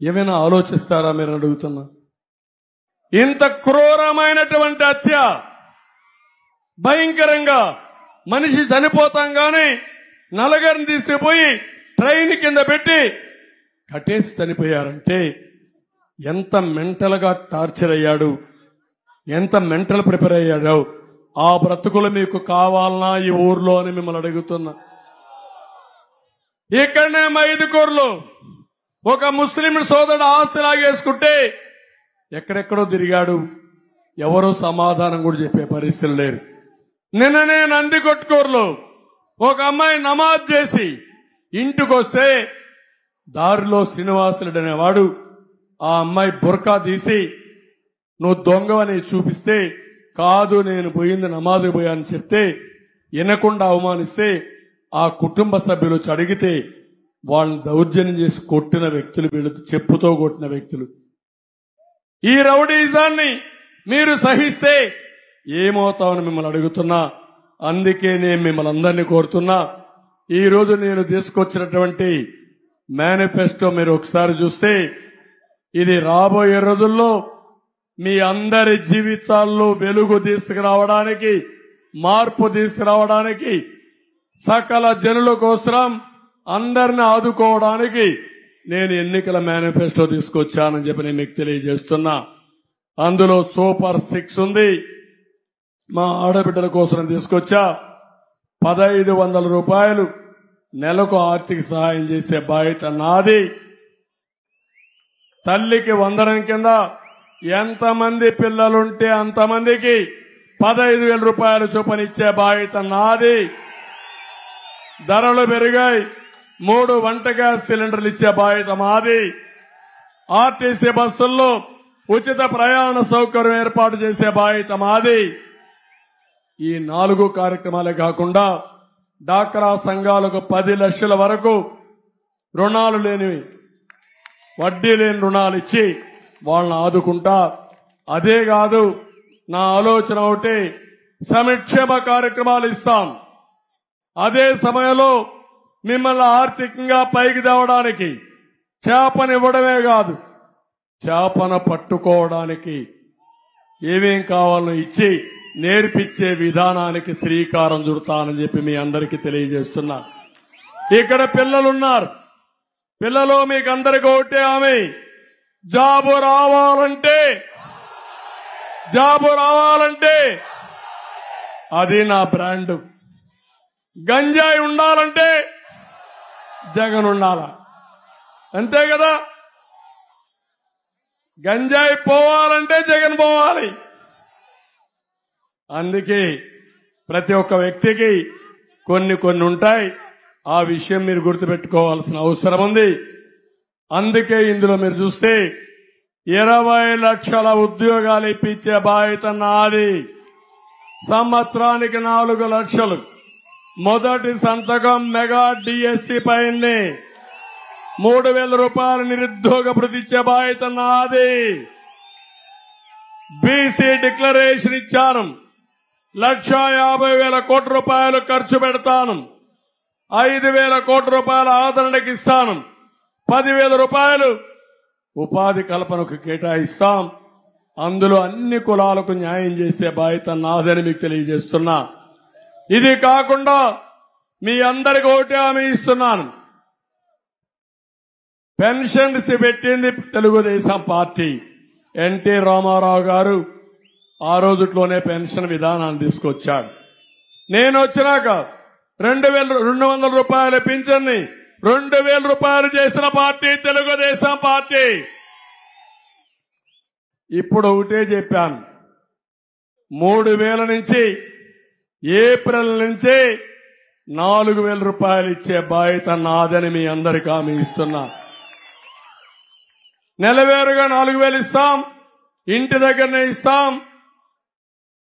ఏమైనా ఆలోచిస్తారా మీరు అడుగుతున్నా. ఇంత క్రూరమైనటువంటి హత్య, భయంకరంగా మనిషి చనిపోతాం గాని నలుగురిని తీసుకుపోయి ట్రైన్ కింద పెట్టి కట్టేసి చనిపోయారంటే ఎంత మెంటల్ గా టార్చర్ అయ్యాడు, ఎంత మెంటల్ ప్రిపేర్ అయ్యాడు. ఆ బ్రతుకులు మీకు కావాలనా ఈ ఊర్లో అని మిమ్మల్ని అడుగుతున్నా. ఇక్కడనే మైదుకూరులో ఒక ముస్లిం సోదరుడు ఆస్తి లాగేసుకుంటే ఎక్కడెక్కడో తిరిగాడు, ఎవరో సమాధానం కూడా చెప్పే పరిస్థితులు లేరు. నిన్ననే నందికొట్కూరులో ఒక అమ్మాయి నమాజ్ చేసి ఇంటికొస్తే దారిలో శ్రీనివాసులుడు అనేవాడు ఆ అమ్మాయి బుర్కా తీసి నువ్వు దొంగవని చూపిస్తే, కాదు నేను పోయింది నమాజ్కి పోయాని చెప్తే వినకుండా అవమానిస్తే ఆ కుటుంబ సభ్యులు అడిగితే వాళ్ళని దౌర్జన్యం చేసి కొట్టిన వ్యక్తులు వీళ్ళు, చెప్పుతో కొట్టిన వ్యక్తులు. ఈ రౌడీజాన్ని మీరు సహిస్తే ఏమవుతామని మిమ్మల్ని అడుగుతున్నా. అందుకే నేను మిమ్మల్ని అందరినీ కోరుతున్నా, ఈ రోజు నేను తీసుకొచ్చినటువంటి మేనిఫెస్టో మీరు ఒకసారి చూస్తే ఇది రాబోయే రోజుల్లో మీ అందరి జీవితాల్లో వెలుగు తీసుకురావడానికి, మార్పు తీసుకురావడానికి, సకల జనుల కోసం అందరిని ఆదుకోవడానికి నేను ఎన్నికల మేనిఫెస్టో తీసుకొచ్చానని చెప్పి నేను మీకు తెలియజేస్తున్నా. అందులో సూపర్ 6 ఉంది. మా ఆడబిడ్డల కోసం తీసుకొచ్చా. 1500 రూపాయలు నెలకు ఆర్థిక సహాయం చేసే బాధ్యత నాది. తల్లికి వందనం కింద ఎంతమంది పిల్లలుంటే అంతమందికి 15,000 రూపాయలు చొప్పున ఇచ్చే బాధ్యత నాది. ధరలు పెరిగాయి, 3 వంట గ్యాస్ సిలిండర్లు ఇచ్చే బాధ్యత మాది. ఆర్టీసీ బస్సుల్లో ఉచిత ప్రయాణ సౌకర్యం ఏర్పాటు చేసే బాధ్యత మాది. ఈ 4 కార్యక్రమాలే కాకుండా డాక్రా సంఘాలకు 10 లక్షల వరకు రుణాలు లేనివి, వడ్డీ లేని రుణాలు ఇచ్చి వాళ్ళని ఆదుకుంటా. అదే కాదు, నా ఆలోచన ఒకటి, సంక్షేమ కార్యక్రమాలు ఇస్తాం. అదే సమయంలో మిమ్మల్ని ఆర్థికంగా పైకి తేవడానికి చేపనివ్వడమే కాదు, చేపను పట్టుకోవడానికి ఏమేం కావాలో ఇచ్చి నేర్పించే విధానానికి శ్రీకారం చుడతానని చెప్పి మీ అందరికీ తెలియజేస్తున్నా. ఇక్కడ పిల్లలున్నారు. పిల్లలు మీకు అందరికీ ఒకటే ఆమె, జాబు రావాలంటే అది నా బ్రాండ్. గంజాయి ఉండాలంటే జగన్ ఉండాల, అంతే కదా. గంజాయి పోవాలంటే జగన్ పోవాలి. అందుకే ప్రతి ఒక్క వ్యక్తికి కొన్ని ఉంటాయి. ఆ విషయం మీరు గుర్తుపెట్టుకోవాల్సిన అవసరం ఉంది. అందుకే ఇందులో మీరు చూస్తే 20 లక్షల ఉద్యోగాలు ఇప్పించే బాధ్యత నాది. సంవత్సరానికి 4 లక్షలు. మొదటి సంతకం మెగా డిఎస్సి పైనే 3,000 రూపాయలు నిరుద్యోగ భృతి ఇచ్చే బాధ్యత నాది. బీసీ డిక్లరేషన్ ఇచ్చాను. 1,50,000 కోట్ల రూపాయలు ఖర్చు పెడతాను. 5,000 కోట్ల రూపాయల ఆదరణకి ఇస్తాను. 10,000 రూపాయలు ఉపాధి కల్పనకు కేటాయిస్తాం. అందులో అన్ని కులాలకు న్యాయం చేసే బాధ్యత నాదని మీకు తెలియజేస్తున్నా. ఇది కాకుండా మీ అందరికీ ఒకటే హామీ ఇస్తున్నాను. పెన్షన్స్ పెట్టింది తెలుగుదేశం పార్టీ. ఎన్టీ రామారావు గారు ఆ రోజుట్లోనే పెన్షన్ విధానాన్ని తీసుకొచ్చాడు. నేను వచ్చినాక 2,200 రూపాయల పింఛన్ని 2,000 రూపాయలు చేసిన పార్టీ తెలుగుదేశం పార్టీ. ఇప్పుడు ఒకటే చెప్పాను, 3,000 నుంచి ఏప్రిల్ నుంచి 4,000 రూపాయలు ఇచ్చే బాధ్యత నాదని మీ అందరికీ హామీ ఇస్తున్నా. నెలవేరుగా 4,000 ఇస్తాం. ఇంటి దగ్గరనే ఇస్తాం.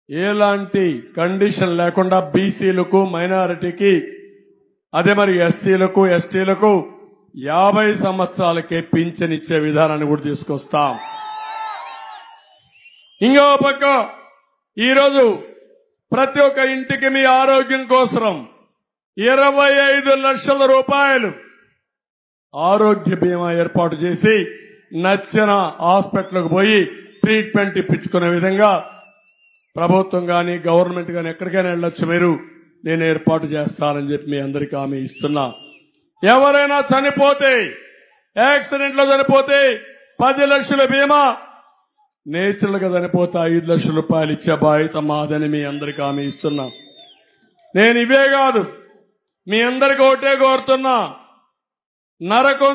ఎలాంటి కండిషన్ లేకుండా బీసీలకు, మైనారిటీకి, అదే మరి ఎస్సీలకు, ఎస్టీలకు 50 సంవత్సరాలకే పింఛన్ ఇచ్చే విధానాన్ని కూడా తీసుకొస్తాం. ఇంకో పక్క ఈరోజు ప్రతి ఒక్క ఇంటికి మీ ఆరోగ్యం కోసం 25 లక్షల రూపాయలు ఆరోగ్య బీమా ఏర్పాటు చేసి నచ్చిన హాస్పిటల్కి పోయి ట్రీట్మెంట్ ఇప్పించుకునే విధంగా ప్రభుత్వం గాని గవర్నమెంట్ గాని ఎక్కడికైనా వెళ్ళొచ్చు మీరు, నేను ఏర్పాటు చేస్తానని చెప్పి మీ అందరికీ హామీ ఇస్తున్నా. ఎవరైనా చనిపోతే, యాక్సిడెంట్ లో చనిపోతే 10 లక్షల బీమా, నేచురల్ గా చనిపోతే 5 లక్షల రూపాయలు ఇచ్చే బాధ్యత మాదని మీ అందరికీ హామీ ఇస్తున్నా. నేను ఇవే కాదు, మీ అందరికీ ఒకటే కోరుతున్నా, నరకం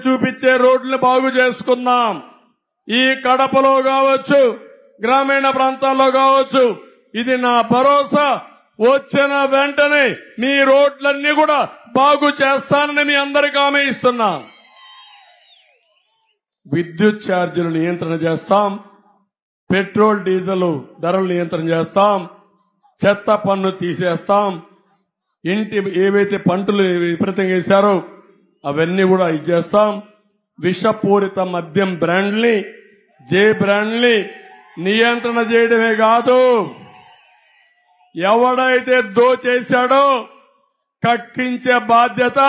చూపించే రోడ్లను బాగు చేసుకుందాం. ఈ కడపలో కావచ్చు, గ్రామీణ ప్రాంతాల్లో కావచ్చు, ఇది నా భరోసా. వచ్చిన వెంటనే మీ రోడ్లన్నీ కూడా బాగు చేస్తానని మీ అందరికీ హామీ ఇస్తున్నా. విద్యుత్ ఛార్జీలు నియంత్రణ చేస్తాం. పెట్రోల్ డీజిల్ ధరలు నియంత్రణ చేస్తాం. చెత్త పన్ను తీసేస్తాం. ఇంటి ఏవైతే పంటలు విపరీతంగా వేశారో అవన్నీ కూడా ఇచ్చేస్తాం. విషపూరిత మద్యం బ్రాండ్ని, జే బ్రాండ్ని నియంత్రణ చేయడమే కాదు, ఎవడైతే దోచేశాడో కక్కించే బాధ్యత,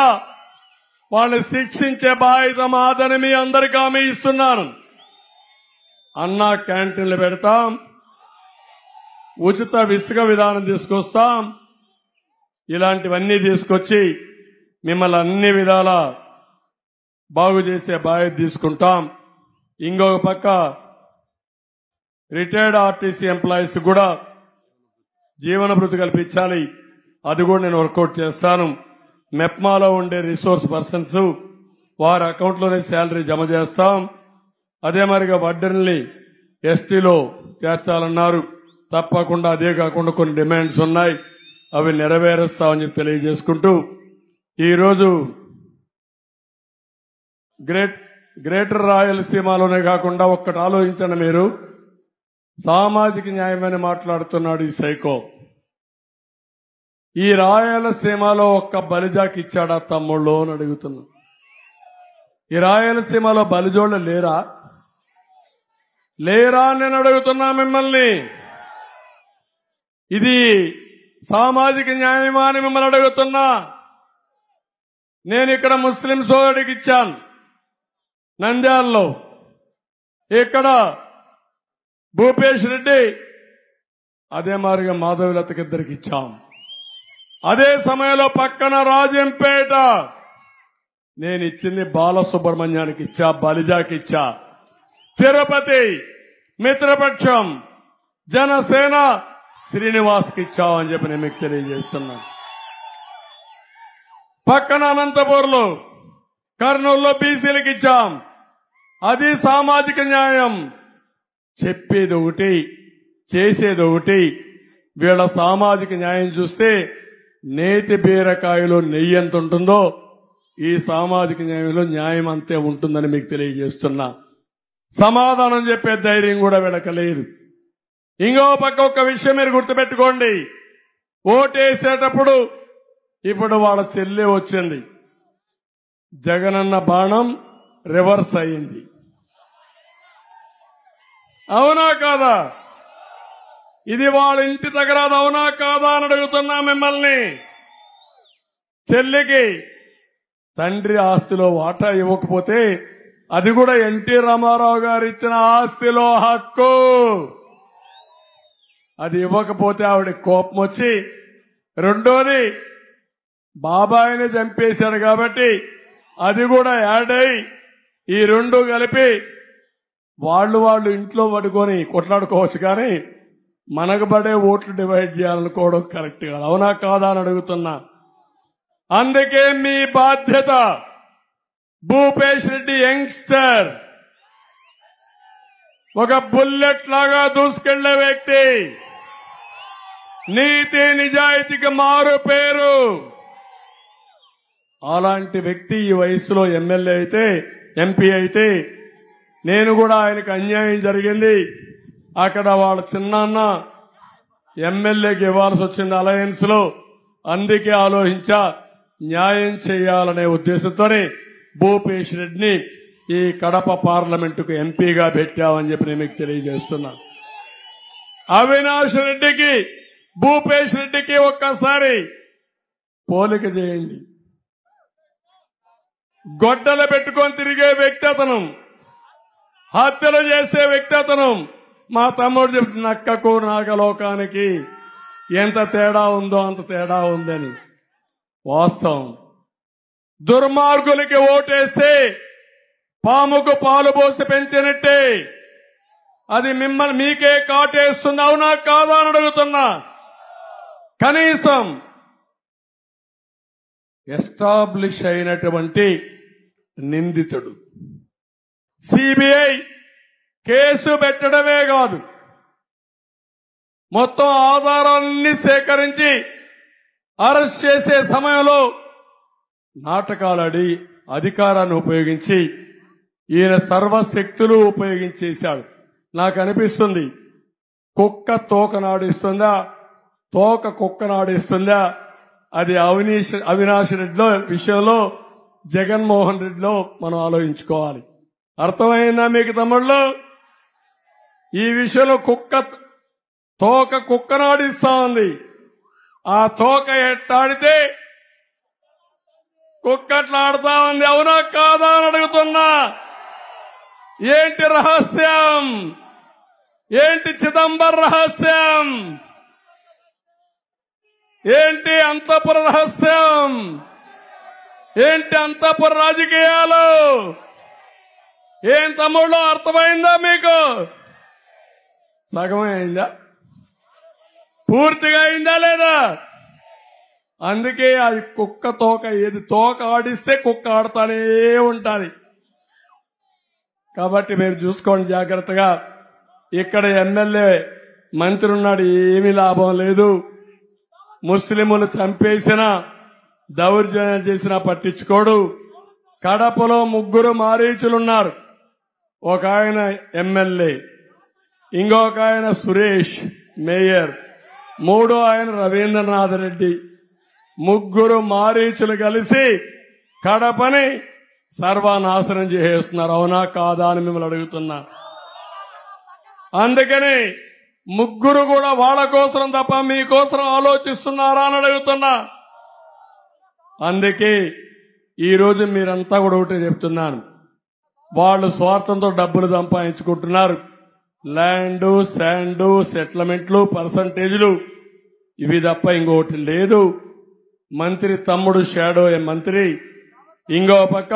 వాళ్ళని శిక్షించే బాధ్యత మాదని మీ అందరికీ హామీ ఇస్తున్నాను. అన్నా క్యాంటీన్లు పెడతాం. ఉచిత ఇసుక విధానం తీసుకొస్తాం. ఇలాంటివన్నీ తీసుకొచ్చి మిమ్మల్ని అన్ని విధాల బాగు చేసే బాధ్యత తీసుకుంటాం. ఇంకొక పక్క రిటైర్డ్ ఆర్టీసీ ఎంప్లాయీస్ కూడా జీవన భృతి కల్పించాలి. అది కూడా నేను వర్కౌట్ చేస్తాను. మెప్మాలో ఉండే రిసోర్స్ పర్సన్స్ వారి అకౌంట్లోనే శాలరీ జమ చేస్తాం. అదే మరిగా వడ్డీని ఎస్టీలో చేర్చాలన్నారు. తప్పకుండా అదే కాకుండా కొన్ని డిమాండ్స్ ఉన్నాయి, అవి నెరవేరుస్తామని తెలియజేసుకుంటూ ఈరోజు గ్రేటర్ రాయలసీమలోనే కాకుండా ఒక్కటి ఆలోచించండి మీరు, సామాజిక న్యాయమని మాట్లాడుతున్నాడు ఈ సైకో. ఈ రాయలసీమలో ఒక్క బలిజాకి ఇచ్చాడా తమ్ముళ్ళు అని అడుగుతున్నా. ఈ రాయలసీమలో బలిజోళ్ళు లేరా? లేరా నేను అడుగుతున్నా మిమ్మల్ని. ఇది సామాజిక న్యాయమా అని మిమ్మల్ని అడుగుతున్నా. నేను ఇక్కడ ముస్లిం సోదరుడికి ఇచ్చాను నంద్యాలలో, ఇక్కడ భూపేష్ రెడ్డి అదే మారిగా మాధవలతకి ఇద్దరికి ఇచ్చాం. అదే సమయంలో పక్కన రాజంపేట నేను ఇచ్చింది బాలసుబ్రహ్మణ్యానికి ఇచ్చా, బలిజాకి ఇచ్చా. తిరుపతి మిత్రపక్షం జనసేన శ్రీనివాస్కి ఇచ్చామని చెప్పి నేను మీకు తెలియజేస్తున్నాను. పక్కన అనంతపూర్లో కర్నూలులో బీసీలకు ఇచ్చాం. అది సామాజిక న్యాయం. చెప్పేది ఒకటి, చేసేది ఒకటి. వీళ్ళ సామాజిక న్యాయం చూస్తే నేతి బీరకాయలో నెయ్యి ఎంత ఉంటుందో ఈ సామాజిక న్యాయంలో న్యాయం అంతే ఉంటుందని మీకు తెలియజేస్తున్నా. సమాధానం చెప్పే ధైర్యం కూడా వీళ్ళకి లేదు. ఇంకో పక్క ఒక విషయం మీరు గుర్తుపెట్టుకోండి. ఓటేసేటప్పుడు ఇప్పుడు వాళ్ళ చెల్లి వచ్చింది, జగనన్న బాణం రివర్స్ అయింది. అవునా కాదా? ఇది వాళ్ళ ఇంటి దగ్గర అవునా కాదా అని అడుగుతున్నా మిమ్మల్ని. చెల్లికి తండ్రి ఆస్తిలో వాటా ఇవ్వకపోతే అది కూడా ఎన్టీ రామారావు గారు ఇచ్చిన ఆస్తిలో హక్కు. అది ఇవ్వకపోతే ఆవిడ కోపం వచ్చి, రెండోది బాబాయిని చంపేశారు కాబట్టి అది కూడా యాడ్ అయి ఈ రెండు కలిపి వాళ్ళు ఇంట్లో పడుకొని కొట్లాడుకోవచ్చు, కానీ మనకు పడే ఓట్లు డివైడ్ చేయాలనుకోవడం కరెక్ట్ కాదు. అవునా కాదా అని అడుగుతున్నా. అందుకే మీ బాధ్యత. భూపేష్ రెడ్డి యంగ్స్టర్, ఒక బుల్లెట్ లాగా దూసుకెళ్లే వ్యక్తి, నీతి నిజాయితీకి మారు పేరు. అలాంటి వ్యక్తి ఈ వయసులో ఎమ్మెల్యే అయితే, ఎంపీ అయితే, నేను కూడా ఆయనకు అన్యాయం జరిగింది. అక్కడ వాళ్ళ చిన్నాన్న ఎమ్మెల్యేకి ఇవ్వాల్సి వచ్చింది అలయన్స్ లో. అందుకే ఆలోచించా, న్యాయం చేయాలనే ఉద్దేశంతోనే భూపేష్ రెడ్డిని ఈ కడప పార్లమెంటుకు ఎంపీగా పెట్టామని చెప్పి నేను మీకు తెలియజేస్తున్నా. అవినాష్ రెడ్డికి భూపేష్ రెడ్డికి ఒక్కసారి పోలిక చేయండి. గొడ్డలు పెట్టుకొని తిరిగే వ్యక్తి అతను, హత్యలు చేసే వ్యక్తి అతను. మా తమ్ముడు చెప్తున్న నక్కకు నాగలోకానికి ఎంత తేడా ఉందో అంత తేడా ఉందని. వాస్తవం. దుర్మార్గులకి ఓటేస్తే పాముకు పాలు పోసి పెంచినట్టే అది మిమ్మల్ని మీకే కాటేస్తుంది. అవునా కాదా అని అడుగుతున్నా. కనీసం ఎస్టాబ్లిష్ అయినటువంటి నిందితుడు సిబిఐ కేసు పెట్టడమే కాదు, మొత్తం ఆధారాలన్నీ సేకరించి అరెస్ట్ చేసే సమయంలో నాటకాలాడి అధికారాన్ని ఉపయోగించి ఈయన సర్వశక్తులు ఉపయోగించేశాడు. నాకు అనిపిస్తుంది, కుక్క తోక నాడిస్తుందా, తోక కుక్క నాడిస్తుందా? అది అవినాష్ రెడ్డిలో విషయంలో, జగన్మోహన్ రెడ్డిలో మనం ఆలోచించుకోవాలి. అర్థమైందా మీకు తమ్ముళ్ళు? ఈ విషయంలో తోక కుక్క నాడిస్తా ఉంది. ఆ తోక ఎట్టాడితే కుక్కట్లాడుతా ఉంది. అవునా కాదా అని అడుగుతున్నా. ఏంటి రహస్యం? ఏంటి చిదంబర రహస్యం? ఏంటి అంతఃపుర రహస్యం? ఏంటి అంతఃపుర రాజకీయాలు? ఏం తమ్ముళ్ళు, అర్థమైందా మీకు? సగమే అయిందా? పూర్తిగా అయిందా లేదా? అందుకే అది కుక్క తోక. ఏది తోక ఆడిస్తే కుక్క ఆడుతానే ఉండాలి. కాబట్టి మీరు చూసుకోండి జాగ్రత్తగా. ఇక్కడ ఎమ్మెల్యే మంత్రి ఉన్నాడు, ఏమీ లాభం లేదు. ముస్లింలు చంపేసినా దౌర్జన్యం చేసినా పట్టించుకోడు. కడపలో 3 మారీచులున్నారు. ఒక ఆయన ఎమ్మెల్యే, ఇంకొక ఆయన సురేష్ మేయర్, 3వ ఆయన రవీంద్రనాథ్ రెడ్డి. 3 మారీచులు కలిసి కడపని సర్వనాశనం చేసేస్తున్నారు. అవునా కాదా అని మిమ్మల్ని అడుగుతున్నా. అందుకని ముగ్గురు కూడా వాళ్ళ కోసం తప్ప మీకోసం ఆలోచిస్తున్నారా అని అడుగుతున్నా. అందుకే ఈరోజు మీరంతా కూడా ఒకటే చెప్తున్నాను, వాళ్ళు స్వార్థంతో డబ్బులు సంపాదించుకుంటున్నారు. ల్యాండ్, శాండ్, సెటిల్మెంట్లు, పర్సంటేజ్లు ఇవి తప్ప ఇంకొకటి లేదు. మంత్రి తమ్ముడు షాడో మంత్రి, ఇంకో పక్క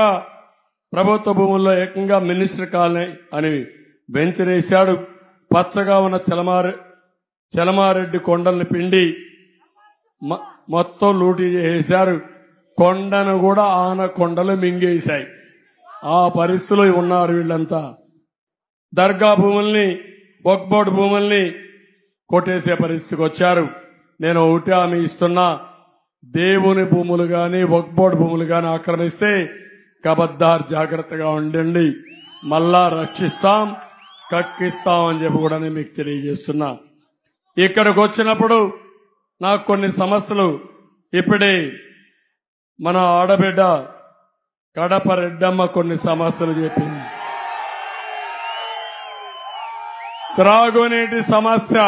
ప్రభుత్వ భూముల్లో ఏకంగా మినిస్టర్ కాలనీ అని వెంచరేశాడు. పచ్చగా ఉన్న చలమారెడ్డి కొండల్ని పిండి మొత్తం లూటీ చేశారు. కొండను కూడా ఆనకొండలు మింగేశాయి. ఆ పరిస్థితులు ఉన్నారు వీళ్ళంతా. దర్గా భూముల్ని, వక్ఫ్ బోర్డు భూముల్ని కొట్టేసే పరిస్థితికి వచ్చారు. నేను ఒకటి హామీ ఇస్తున్నా, దేవుని భూములు గాని వక్ఫ్ బోర్డు భూములు గాని ఆక్రమిస్తే కబద్దార్ జాగ్రత్తగా ఉండండి, మళ్ళా రక్షిస్తాం, కక్కిస్తాం అని చెప్పి కూడా నేను మీకు తెలియజేస్తున్నా. ఇక్కడికి వచ్చినప్పుడు నాకు కొన్ని సమస్యలు, ఇప్పుడే మన ఆడబిడ్డ కడప రెడ్డమ్మ కొన్ని సమస్యలు చెప్పింది. త్రాగునీటి సమస్య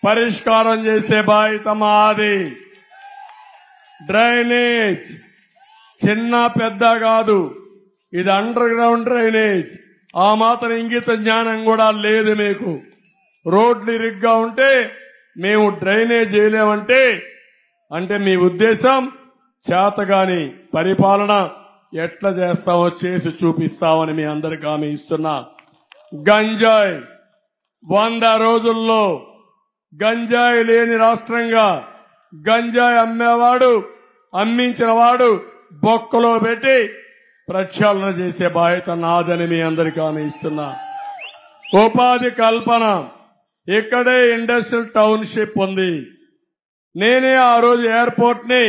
పరిష్కారం చేసే బాధ్యత మాది. డ్రైనేజ్ చిన్న పెద్ద కాదు, ఇది అండర్ గ్రౌండ్ డ్రైనేజ్. ఆ మాత్రం ఇంగిత జ్ఞానం కూడా లేదు మీకు. రోడ్లు ఇరుగ్గా ఉంటే మేము డ్రైనేజ్ చేయలేమంటే అంటే మీ ఉద్దేశం చేతగాని పరిపాలన ఎట్లా చేస్తామో చేసి చూపిస్తామని మీ అందరికి హామీ ఇస్తున్నా. గంజాయి 100 రోజుల్లో గంజాయి లేని రాష్ట్రంగా, గంజాయి అమ్మేవాడు అమ్మించిన వాడు బొక్కలో పెట్టి ప్రక్షాళన చేసే బాధ్యత నాదని మీ అందరికీ హామీ ఇస్తున్నా. ఉపాధి కల్పన, ఇక్కడే ఇండస్ట్రియల్ టౌన్షిప్ ఉంది. నేనే ఆ రోజు ఎయిర్పోర్ట్ ని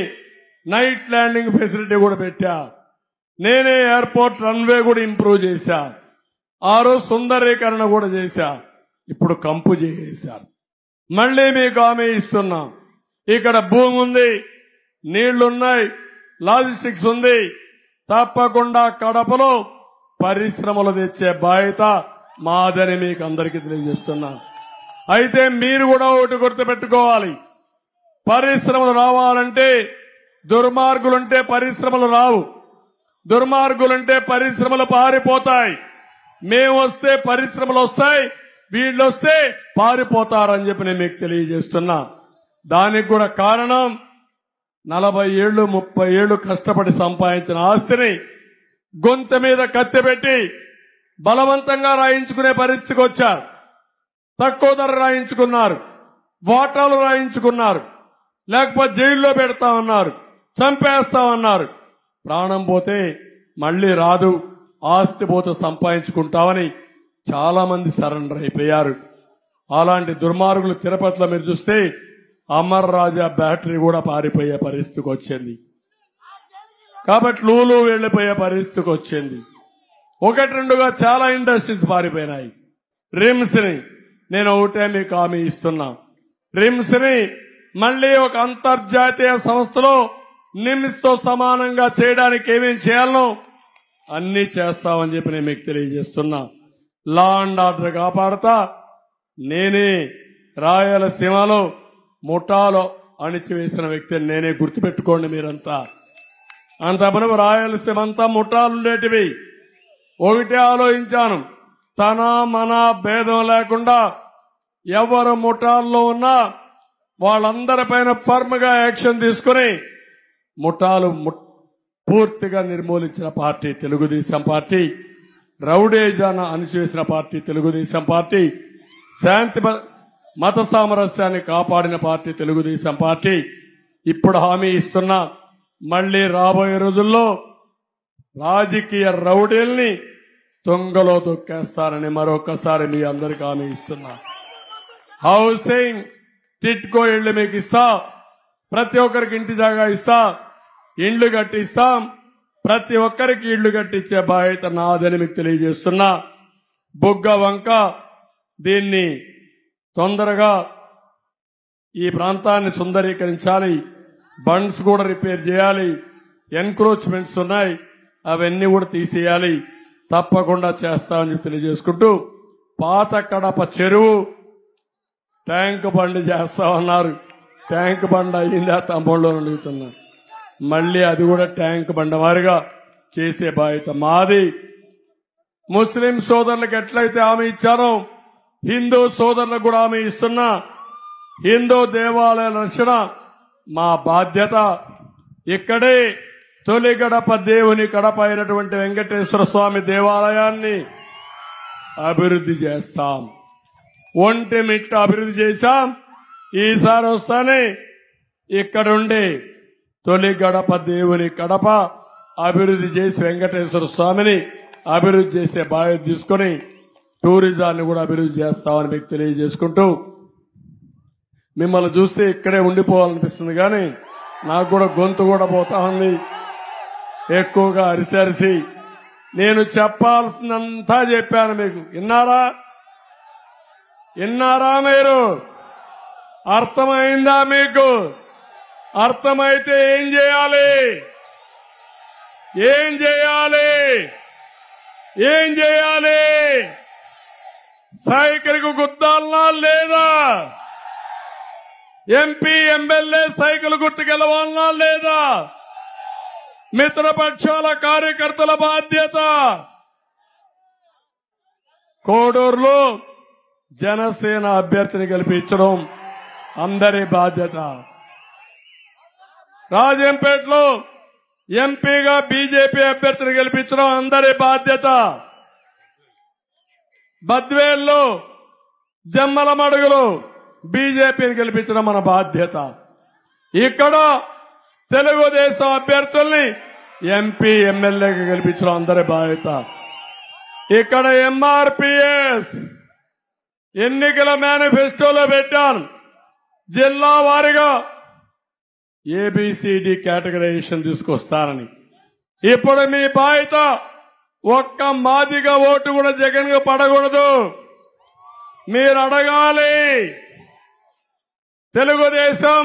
నైట్ ల్యాండింగ్ ఫెసిలిటీ కూడా పెట్టా. నేనే ఎయిర్పోర్ట్ రన్వే కూడా ఇంప్రూవ్ చేశా. ఆ రోజు సుందరీకరణ కూడా చేశా. ఇప్పుడు కంపు చేశారు. మళ్లీ మీకు హామీ ఇస్తున్నా, ఇక్కడ భూమి ఉంది, నీళ్లున్నాయి, లాజిస్టిక్స్ ఉంది. తప్పకుండా కడపలో పరిశ్రమలు తెచ్చే బాధ్యత మాదని మీకు అందరికీ తెలియజేస్తున్నా. అయితే మీరు కూడా ఒకటి గుర్తుపెట్టుకోవాలి, పరిశ్రమలు రావాలంటే దుర్మార్గులుంటే పరిశ్రమలు రావు, దుర్మార్గులుంటే పరిశ్రమలు పారిపోతాయి. మేము వస్తే పరిశ్రమలు వస్తాయి, వీళ్ళు వస్తే పారిపోతారని చెప్పి నేను మీకు తెలియజేస్తున్నా. దానికి కూడా కారణం 40 ఏళ్లు 30 ఏళ్లు కష్టపడి సంపాదించిన ఆస్తిని గొంతు మీద కత్తిపెట్టి బలవంతంగా రాయించుకునే పరిస్థితికి వచ్చారు. తక్కువ ధర రాయించుకున్నారు, వాటాలు రాయించుకున్నారు, లేకపోతే జైల్లో పెడతామన్నారు, చంపేస్తామన్నారు. ప్రాణం పోతే మళ్లీ రాదు, ఆస్తి పోతే సంపాదించుకుంటామని చాలా మంది సరెండర్ అయిపోయారు. అలాంటి దుర్మార్గులు తిరుపతిలో మీరు చూస్తే అమర్ రాజా బ్యాటరీ కూడా పారిపోయే పరిస్థితికి వచ్చింది. కాబట్టి లూలు వెళ్లిపోయే పరిస్థితికి వచ్చింది. 1-2గా చాలా ఇండస్ట్రీస్ పారిపోయినాయి. రిమ్స్ ని నేను ఒకటే మీకు హామీ ఇస్తున్నా, రిమ్స్ ని మళ్లీ ఒక అంతర్జాతీయ సంస్థలో నిమ్స్ తో సమానంగా చేయడానికి ఏమేం చేయాలనో అన్ని చేస్తామని చెప్పి నేను మీకు తెలియజేస్తున్నా. లా అండ్ ఆర్డర్ కాపాడతా. నేనే రాయలసీమలో ముఠాలో అణిచివేసిన వ్యక్తిని నేనే, గుర్తుపెట్టుకోండి మీరంతా. అంతమను రాయలసీమ అంతా ముఠాలుండేటివి. ఒకటే ఆలోచించాను, తన మన భేదం లేకుండా ఎవరు ముఠాల్లో ఉన్నా వాళ్ళందరిపైన ఫర్మ్ గా యాక్షన్ తీసుకుని ముఠాలు పూర్తిగా నిర్మూలించిన పార్టీ తెలుగుదేశం పార్టీ. రౌడేజాన్ని అణిచివేసిన పార్టీ తెలుగుదేశం పార్టీ. శాంతి మత సామరస్యాన్ని కాపాడిన పార్టీ తెలుగుదేశం పార్టీ. ఇప్పుడు హామీ ఇస్తున్నా, మళ్లీ రాబోయే రోజుల్లో రాజకీయ రౌడీల్ని తొంగలో తొక్కేస్తారని మరొకసారి మీ అందరికీ హామీ ఇస్తున్నా. హౌసింగ్ టిట్కో ఇళ్లు మీకు ఇస్తా, ప్రతి ఒక్కరికి ఇంటి జాగా ఇస్తా, ఇండ్లు కట్టిస్తాం, ప్రతి ఒక్కరికి ఇళ్లు కట్టించే బాధ్యత నాదని మీకు తెలియజేస్తున్నా. బుగ్గ వంక దీన్ని తొందరగా ఈ ప్రాంతాన్ని సుందరీకరించాలి, బండ్స్ కూడా రిపేర్ చేయాలి, ఎన్క్రోచ్మెంట్స్ ఉన్నాయి అవన్నీ కూడా తీసేయాలి, తప్పకుండా చేస్తామని తెలియజేసుకుంటూ పాత కడప చెరువు ట్యాంక్ బండ్ చేస్తామన్నారు. ట్యాంక్ బండ్ అయిందా తమ్ముళ్ళు అడుగుతున్నారు. మళ్ళీ అది కూడా ట్యాంక్ బండ్ వారిగా చేసే బాధ్యత మాది. ముస్లిం సోదరులకు ఎట్లయితే హామీ ఇచ్చారో హిందూ సోదరులకు కూడా హామీ ఇస్తున్నా. హిందూ దేవాలయాల రక్షణ మా బాధ్యత. ఇక్కడే తొలి గడప దేవుని గడప అయినటువంటి వెంకటేశ్వర స్వామి దేవాలయాన్ని అభివృద్ధి చేస్తాం. ఒంటిమిట్ట అభివృద్ధి చేశాం. ఈసారి వస్తానే ఇక్కడుండి తొలి గడప దేవుని గడప అభివృద్ధి చేసి వెంకటేశ్వర స్వామిని అభివృద్ధి చేసే బాధ్యత తీసుకుని టూరిజాన్ని కూడా అభివృద్ధి చేస్తామని మీకు తెలియజేసుకుంటూ, మిమ్మల్ని చూస్తే ఇక్కడే ఉండిపోవాలనిపిస్తుంది కానీ నాకు కూడా గొంతు కూడా పోతా ఉంది. ఎక్కువగా అరిసి నేను చెప్పాల్సినంతా చెప్పాను. మీకు విన్నారా మీరు? అర్థమైందా మీకు? అర్థమైతే ఏం చేయాలి? సైకిల్ కు గుద్దాలనా లేదా? ఎంపీ ఎమ్మెల్యే సైకిల్ గుర్తుకెళ్ళవాలనా లేదా? మిత్రపక్షాల కార్యకర్తల బాధ్యత. కోడూరులో జనసేన అభ్యర్థిని గెలిపించడం అందరి బాధ్యత. రాజంపేటలో ఎంపీగా బీజేపీ అభ్యర్థిని గెలిపించడం అందరి బాధ్యత. బద్వేల్లో జమ్మల మడుగులో బీజేపీని గెలిపించడం మన బాధ్యత. ఇక్కడ తెలుగుదేశం అభ్యర్థుల్ని ఎంపీ ఎమ్మెల్యేగా గెలిపించడం అందరి బాధ్యత. ఇక్కడ ఎంఆర్పీఎస్ ఎన్నికల మేనిఫెస్టోలో పెట్టాను. జిల్లా వారీగా ఏబిసిడి కేటగరైజేషన్ తీసుకొస్తానని. ఇప్పుడు మీ బాధ్యత ఒక్క మాదిగా ఓటు కూడా జగన్ కు పడకూడదు. మీరు అడగాలి. తెలుగుదేశం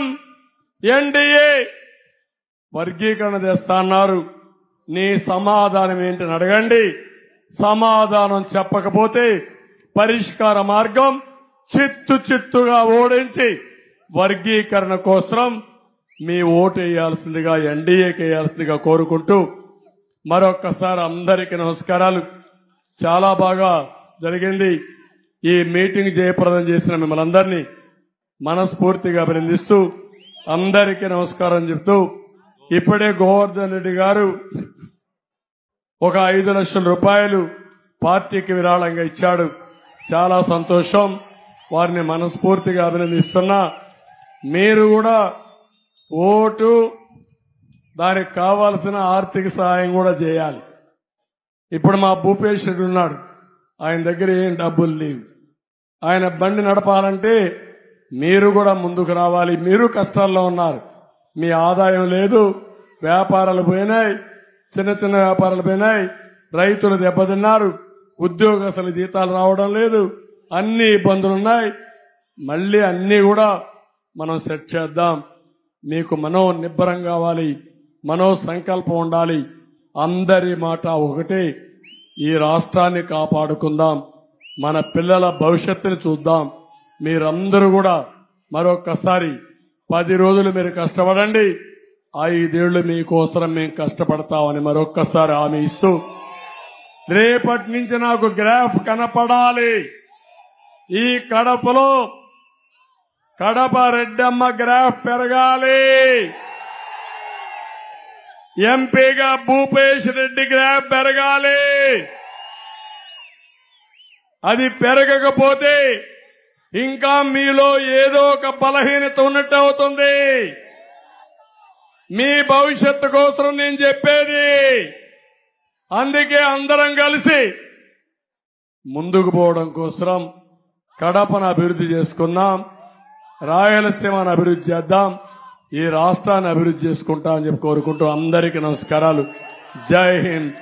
ఎన్డీఏ వర్గీకరణ తెస్తాన్నారు. నీ సమాధానం ఏంటని అడగండి. సమాధానం చెప్పకపోతే పరిష్కార మార్గం చిత్తుగా ఓడించి వర్గీకరణ కోసం మీ ఓటు వేయాల్సిందిగా, ఎన్డీఏకి వేయాల్సిందిగా కోరుకుంటూ మరొక్కసారి అందరికీ నమస్కారాలు. చాలా బాగా జరిగింది. ఈ మీటింగ్ జయప్రదం చేసిన మిమ్మల్ని అందరినీ మనస్ఫూర్తిగా అభినందిస్తూ అందరికీ నమస్కారం చెప్తూ, ఇప్పుడే గోవర్ధన్ రెడ్డి గారు ఒక 5 లక్షల రూపాయలు పార్టీకి విరాళంగా ఇచ్చాడు. చాలా సంతోషం. వారిని మనస్ఫూర్తిగా అభినందిస్తున్నా. మీరు కూడా ఓటు, దానికి కావాల్సిన ఆర్థిక సహాయం కూడా చేయాలి. ఇప్పుడు మా భూపేష్ రెడ్డి ఉన్నాడు. ఆయన దగ్గర ఏం డబ్బులు లేవు. ఆయన బండి నడపాలంటే మీరు కూడా ముందుకు రావాలి. మీరు కష్టాల్లో ఉన్నారు. మీ ఆదాయం లేదు. వ్యాపారాలు పోయినాయి. చిన్న వ్యాపారాలు పోయినాయి. రైతులు దెబ్బతిన్నారు. ఉద్యోగస్తుల జీతాలు రావడం లేదు. అన్ని ఇబ్బందులున్నాయి. మళ్ళీ అన్ని కూడా మనం సెట్ చేద్దాం. మీకు మనోనిబ్బరం కావాలి. మనో సంకల్పం ఉండాలి. అందరి మాట ఒకటే, ఈ రాష్ట్రాన్ని కాపాడుకుందాం. మన పిల్లల భవిష్యత్తుని చూద్దాం. మీరందరూ కూడా మరొక్కసారి 10 రోజులు మీరు కష్టపడండి. 5 ఏళ్లు మీకోసం మేము కష్టపడతామని మరొక్కసారి హామీ ఇస్తూ, రేపటి నుంచి నాకు గ్రాఫ్ కనపడాలి. ఈ కడపలో కడప రెడ్డమ్మ గ్రాఫ్ పెరగాలి. ఎంపీగా భూపేష్ రెడ్డి గ్రాఫ్ పెరగాలి. అది పెరగకపోతే ఇంకా మీలో ఏదో ఒక బలహీనత ఉన్నట్టు అవుతుంది. మీ భవిష్యత్తు కోసం నేను చెప్పేది. అందుకే అందరం కలిసి ముందుకు పోవడం కోసం కడపను అభివృద్ధి చేసుకుందాం. రాయలసీమను అభివృద్ధి చేద్దాం. ఈ రాష్ట్రాన్ని అభివృద్ధి చేసుకుంటా అని చెప్పి కోరుకుంటూ అందరికీ నమస్కారాలు. జై హింద్.